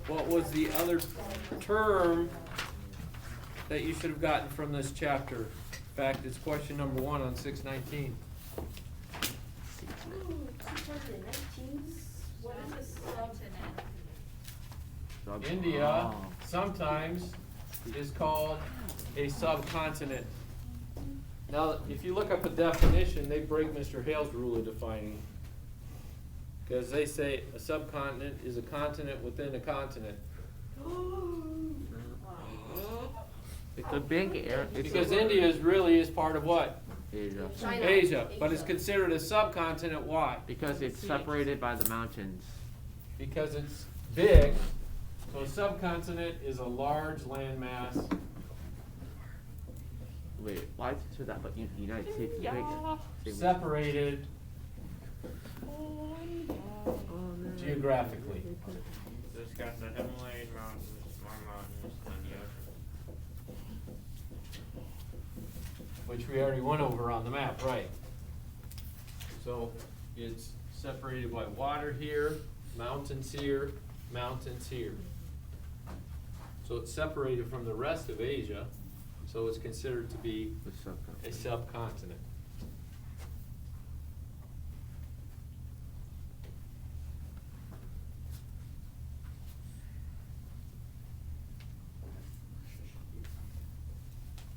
Speaker 1: What was the other term that you should have gotten from this chapter? In fact, it's question number 1 on 619.
Speaker 3: What is this subcontinent?
Speaker 1: India sometimes is called a subcontinent. Now, if you look up a definition, they break Mr. Hale's rule of defining. Because they say a subcontinent is a continent within a continent.
Speaker 2: It's a big area.
Speaker 1: Because India really is part of what?
Speaker 2: Asia.
Speaker 5: China.
Speaker 1: Asia. But it's considered a subcontinent. Why?
Speaker 2: Because it's separated by the mountains.
Speaker 1: Because it's big. So a subcontinent is a large landmass
Speaker 2: Wait, why is it so that, but United States is bigger?
Speaker 4: Yeah.
Speaker 2: Same as-
Speaker 1: separated
Speaker 4: Oh,
Speaker 2: Oh, no.
Speaker 1: geographically.
Speaker 7: So it's got the Himalayan mountains, more mountains, and the ocean.
Speaker 1: Which we already went over on the map, right? So it's separated by water here, mountains here, mountains here. So it's separated from the rest of Asia, so it's considered to be
Speaker 2: The
Speaker 1: a
Speaker 2: subcontinent.
Speaker 1: subcontinent.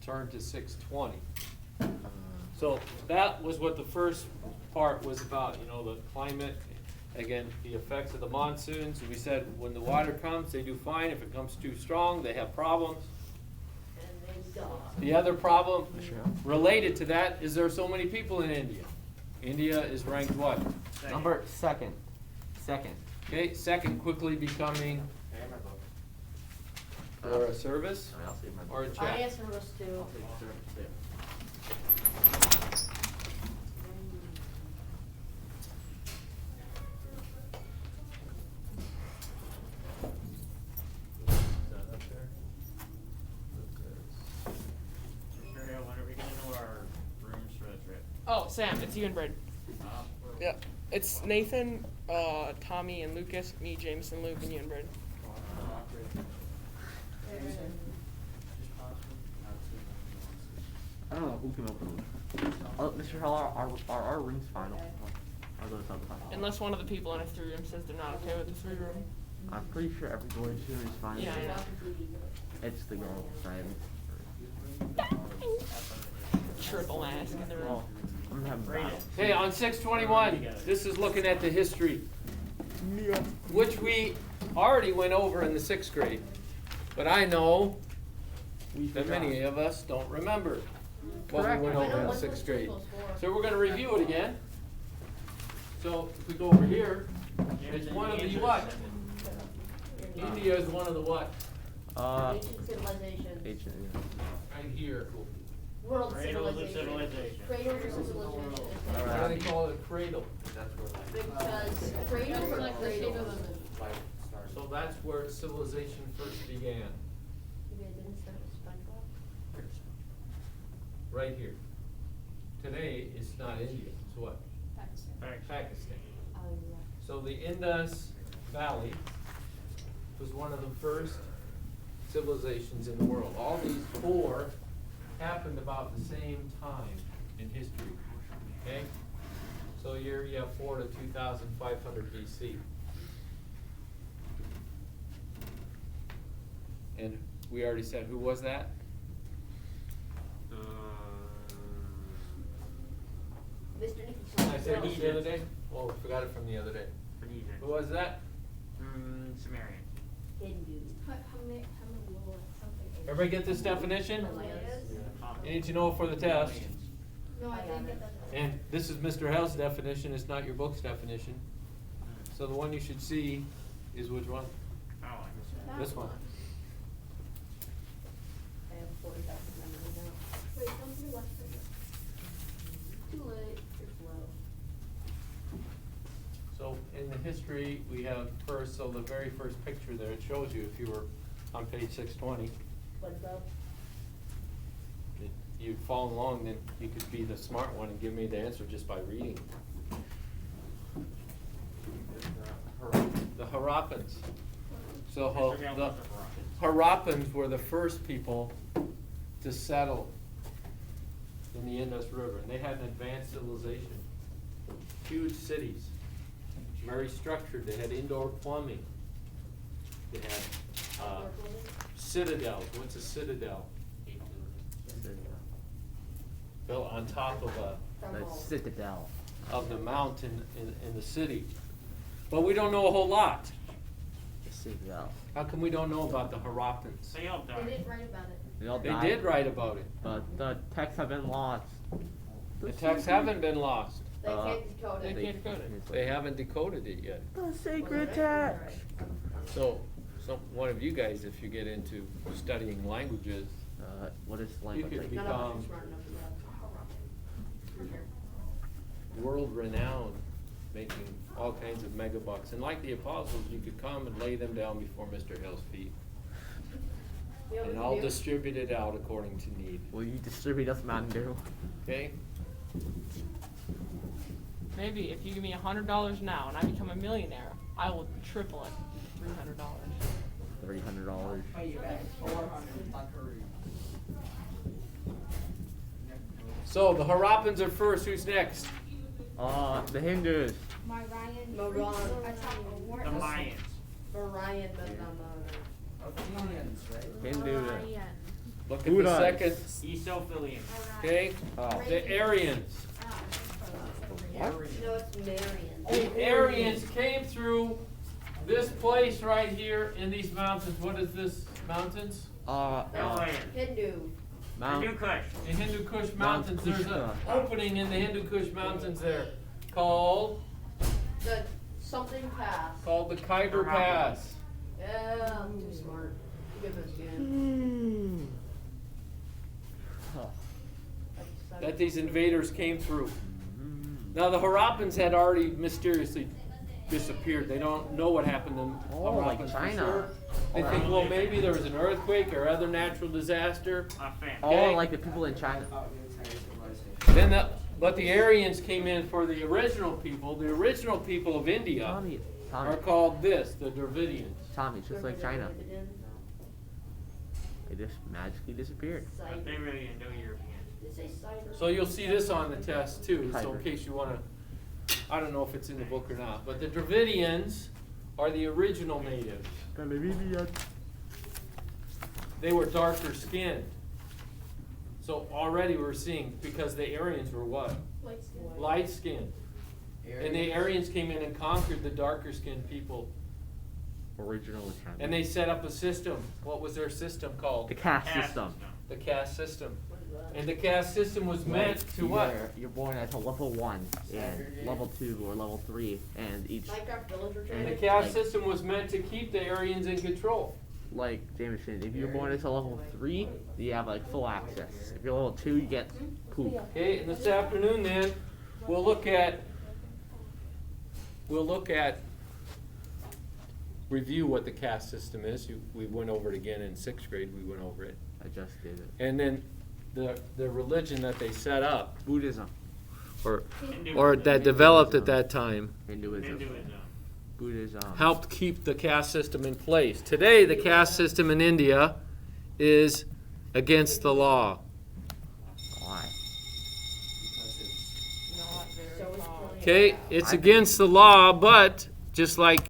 Speaker 1: Turn to 620. So that was what the first part was about, you know, the climate, again, the effects of the monsoons. We said when the water comes, they do fine. If it comes too strong, they have problems.
Speaker 3: And they die.
Speaker 1: The other problem related to that is there are so many people in India. India is ranked what?
Speaker 2: Number second.
Speaker 1: Okay, second quickly becoming or a service
Speaker 2: I'll save my
Speaker 1: or a
Speaker 2: book.
Speaker 1: check.
Speaker 3: Finance service too.
Speaker 2: I'll take service there.
Speaker 7: Mr. Hale, when are we gonna know our rooms for the trip?
Speaker 4: Oh, Sam, it's you and Brad.
Speaker 7: We're-
Speaker 4: Yeah. It's Nathan, Tommy, and Lucas. Me, Jameson, Luke, and you and Brad.
Speaker 2: I don't know who came up with it. Oh, Mr. Hell, are our rings final? Are those subcontinent?
Speaker 4: Unless one of the people in a 3-room says they're not okay with the 3-room.
Speaker 2: I'm pretty sure every boy here is fine.
Speaker 4: Yeah, I know.
Speaker 2: It's the girl side.
Speaker 4: Triple mask in the room.
Speaker 2: Well, I'm having battle.
Speaker 1: Okay, on 621, this is looking at the history, which we already went over in the 6th grade. But I know that many of us don't remember what we went over in the 6th grade. So we're gonna review it again. So if we go over here, it's one of the what? India is one of the what?
Speaker 3: Ancient civilization.
Speaker 2: Ancient.
Speaker 1: Right here.
Speaker 3: World
Speaker 7: Cradles of
Speaker 3: civilization.
Speaker 7: civilization.
Speaker 3: Cradles of civilization.
Speaker 1: Why do they call it a cradle? That's where
Speaker 3: Because cradles are like the shape of a.
Speaker 1: So that's where civilization first began,
Speaker 3: Maybe I didn't start with SpongeBob.
Speaker 1: right here. Today, it's not India, it's what?
Speaker 7: Thanks.
Speaker 1: Pakistan.
Speaker 3: Oh, yeah.
Speaker 1: So the Indus Valley was one of the first civilizations in the world. All these 4 happened about the same time in history, okay? So here you have 4 to 2500 BC. And we already said, who was that?
Speaker 3: Mr. Nicky.
Speaker 1: I said this the other day? Oh, I forgot it from the other day.
Speaker 7: Phoenician.
Speaker 1: Who was that?
Speaker 7: Sumerian.
Speaker 3: Hindu.
Speaker 5: How many something?
Speaker 1: Everybody get this definition?
Speaker 3: Himalayas.
Speaker 1: You need to know it for the test.
Speaker 5: No, I didn't get that.
Speaker 1: And this is Mr. Hell's definition, it's not your book's definition. So the one you should see is which one?
Speaker 7: Oh, I missed
Speaker 1: This one.
Speaker 3: I have 40,000 memories now.
Speaker 5: Wait, don't do left for
Speaker 3: Too late. You're slow.
Speaker 1: So in the history, we have first, so the very first picture there, it shows you if you were on page 620.
Speaker 3: SpongeBob.
Speaker 1: If you'd follow along, then you could be the smart one and give me the answer just by reading. The Harappans. So
Speaker 7: Mr. Hale,
Speaker 1: the
Speaker 7: what's the Harappans?
Speaker 1: Harappans were the first people to settle in the Indus River, and they had an advanced civilization. Huge cities, very structured. They had indoor plumbing. They had citadels. What's a citadel? Built on top of
Speaker 2: The citadel.
Speaker 1: the mountain in the city. But we don't know a whole lot.
Speaker 2: The citadel.
Speaker 1: How come we don't know about the Harappans?
Speaker 7: They all
Speaker 5: They
Speaker 7: died.
Speaker 5: didn't write about it.
Speaker 2: They all
Speaker 1: They
Speaker 2: died,
Speaker 1: did write about it.
Speaker 2: but the texts have been lost.
Speaker 1: The texts haven't been lost.
Speaker 3: They can't decode
Speaker 4: They
Speaker 3: it.
Speaker 4: can't decode it.
Speaker 1: They haven't decoded it yet.
Speaker 2: The sacred text.
Speaker 1: So one of you guys, if you get into studying languages,
Speaker 2: What is
Speaker 1: You
Speaker 2: language
Speaker 1: could
Speaker 2: like?
Speaker 3: None of us
Speaker 1: become
Speaker 3: are smart enough for that. For sure.
Speaker 1: world renowned, making all kinds of mega bucks. And like the apostles, you could come and lay them down before Mr. Hill's feet.
Speaker 3: You know what
Speaker 1: And
Speaker 3: we
Speaker 1: I'll
Speaker 3: can do?
Speaker 1: distribute it out according to need.
Speaker 2: Will you distribute us Mountain Dew?
Speaker 1: Okay?
Speaker 4: Maybe if you give me $100 now and I become a millionaire, I will triple it. $300.
Speaker 2: $300.
Speaker 6: Pay you back 400 buckaroo.
Speaker 1: So the Harappans are first. Who's next?
Speaker 2: The Hindus.
Speaker 5: Marian.
Speaker 3: Moran.
Speaker 7: The Mayans.
Speaker 3: Orion, but
Speaker 6: Athenians, right?
Speaker 2: Hindu.
Speaker 1: Look at the
Speaker 2: Buddhists.
Speaker 1: second.
Speaker 7: Esophilians.
Speaker 1: Okay?
Speaker 2: Oh.
Speaker 1: The Aryans.
Speaker 3: no, it's Marian.
Speaker 1: The Aryans came through this place right here in these mountains. What is this mountains?
Speaker 7: Himalayan.
Speaker 3: Hindu.
Speaker 2: Mount.
Speaker 7: Hindu Kush.
Speaker 1: The Hindu Kush
Speaker 2: Mount
Speaker 1: Mountains. There's an
Speaker 2: Kushka.
Speaker 1: opening in the Hindu Kush Mountains there called
Speaker 3: The something pass.
Speaker 1: the Khyber Pass.
Speaker 3: Yeah, I'm too smart. Give us again.
Speaker 1: That these invaders came through. Now the Harappans had already mysteriously disappeared. They don't know what happened to
Speaker 2: Oh, like
Speaker 1: Harappans for
Speaker 2: China.
Speaker 1: sure. They think, well, maybe there was an earthquake or other natural disaster.
Speaker 7: A fan.
Speaker 1: Okay.
Speaker 2: Oh, like the people in China.
Speaker 1: But the Aryans came in for the original people. The original people of India
Speaker 2: Tommy.
Speaker 1: are called this, the Dravidians.
Speaker 2: Tommy, just like China. They just magically disappeared.
Speaker 7: But they really didn't know Europeans.
Speaker 1: So you'll see this on the test too, so in
Speaker 2: Khyber.
Speaker 1: case you want to, I don't know if it's in the book or not, but the Dravidians are the original natives. They were darker skinned. So already we're seeing, because the Aryans were what? Light skinned. And the Aryans came in and conquered the darker skinned people.
Speaker 2: Original China.
Speaker 1: And they set up a system. What was their system called?
Speaker 2: The caste
Speaker 7: Caste
Speaker 2: system.
Speaker 1: The caste system. And the caste system was meant to what?
Speaker 2: You're born at a level 1 and level 2 or level 3, and each,
Speaker 3: Minecraft villager
Speaker 1: And the
Speaker 3: training.
Speaker 1: caste system was meant to keep the Aryans in control.
Speaker 2: like Jameson, if you're born at a level 3, you have like full access. If you're level 2, you get poop.
Speaker 1: Okay, and this afternoon then, we'll look at review what the caste system is. We went over it again in 6th grade, we went over it.
Speaker 2: I just did it.
Speaker 1: And then the religion that they set up,
Speaker 2: Buddhism.
Speaker 1: or that developed at that time,
Speaker 2: Hinduism.
Speaker 7: Hinduism.
Speaker 2: Buddhism.
Speaker 1: helped keep the caste system in place. Today, the caste system in India is against the law.
Speaker 2: Why?
Speaker 4: Not very
Speaker 3: So it's
Speaker 4: far.
Speaker 1: Okay, it's against the law, but just like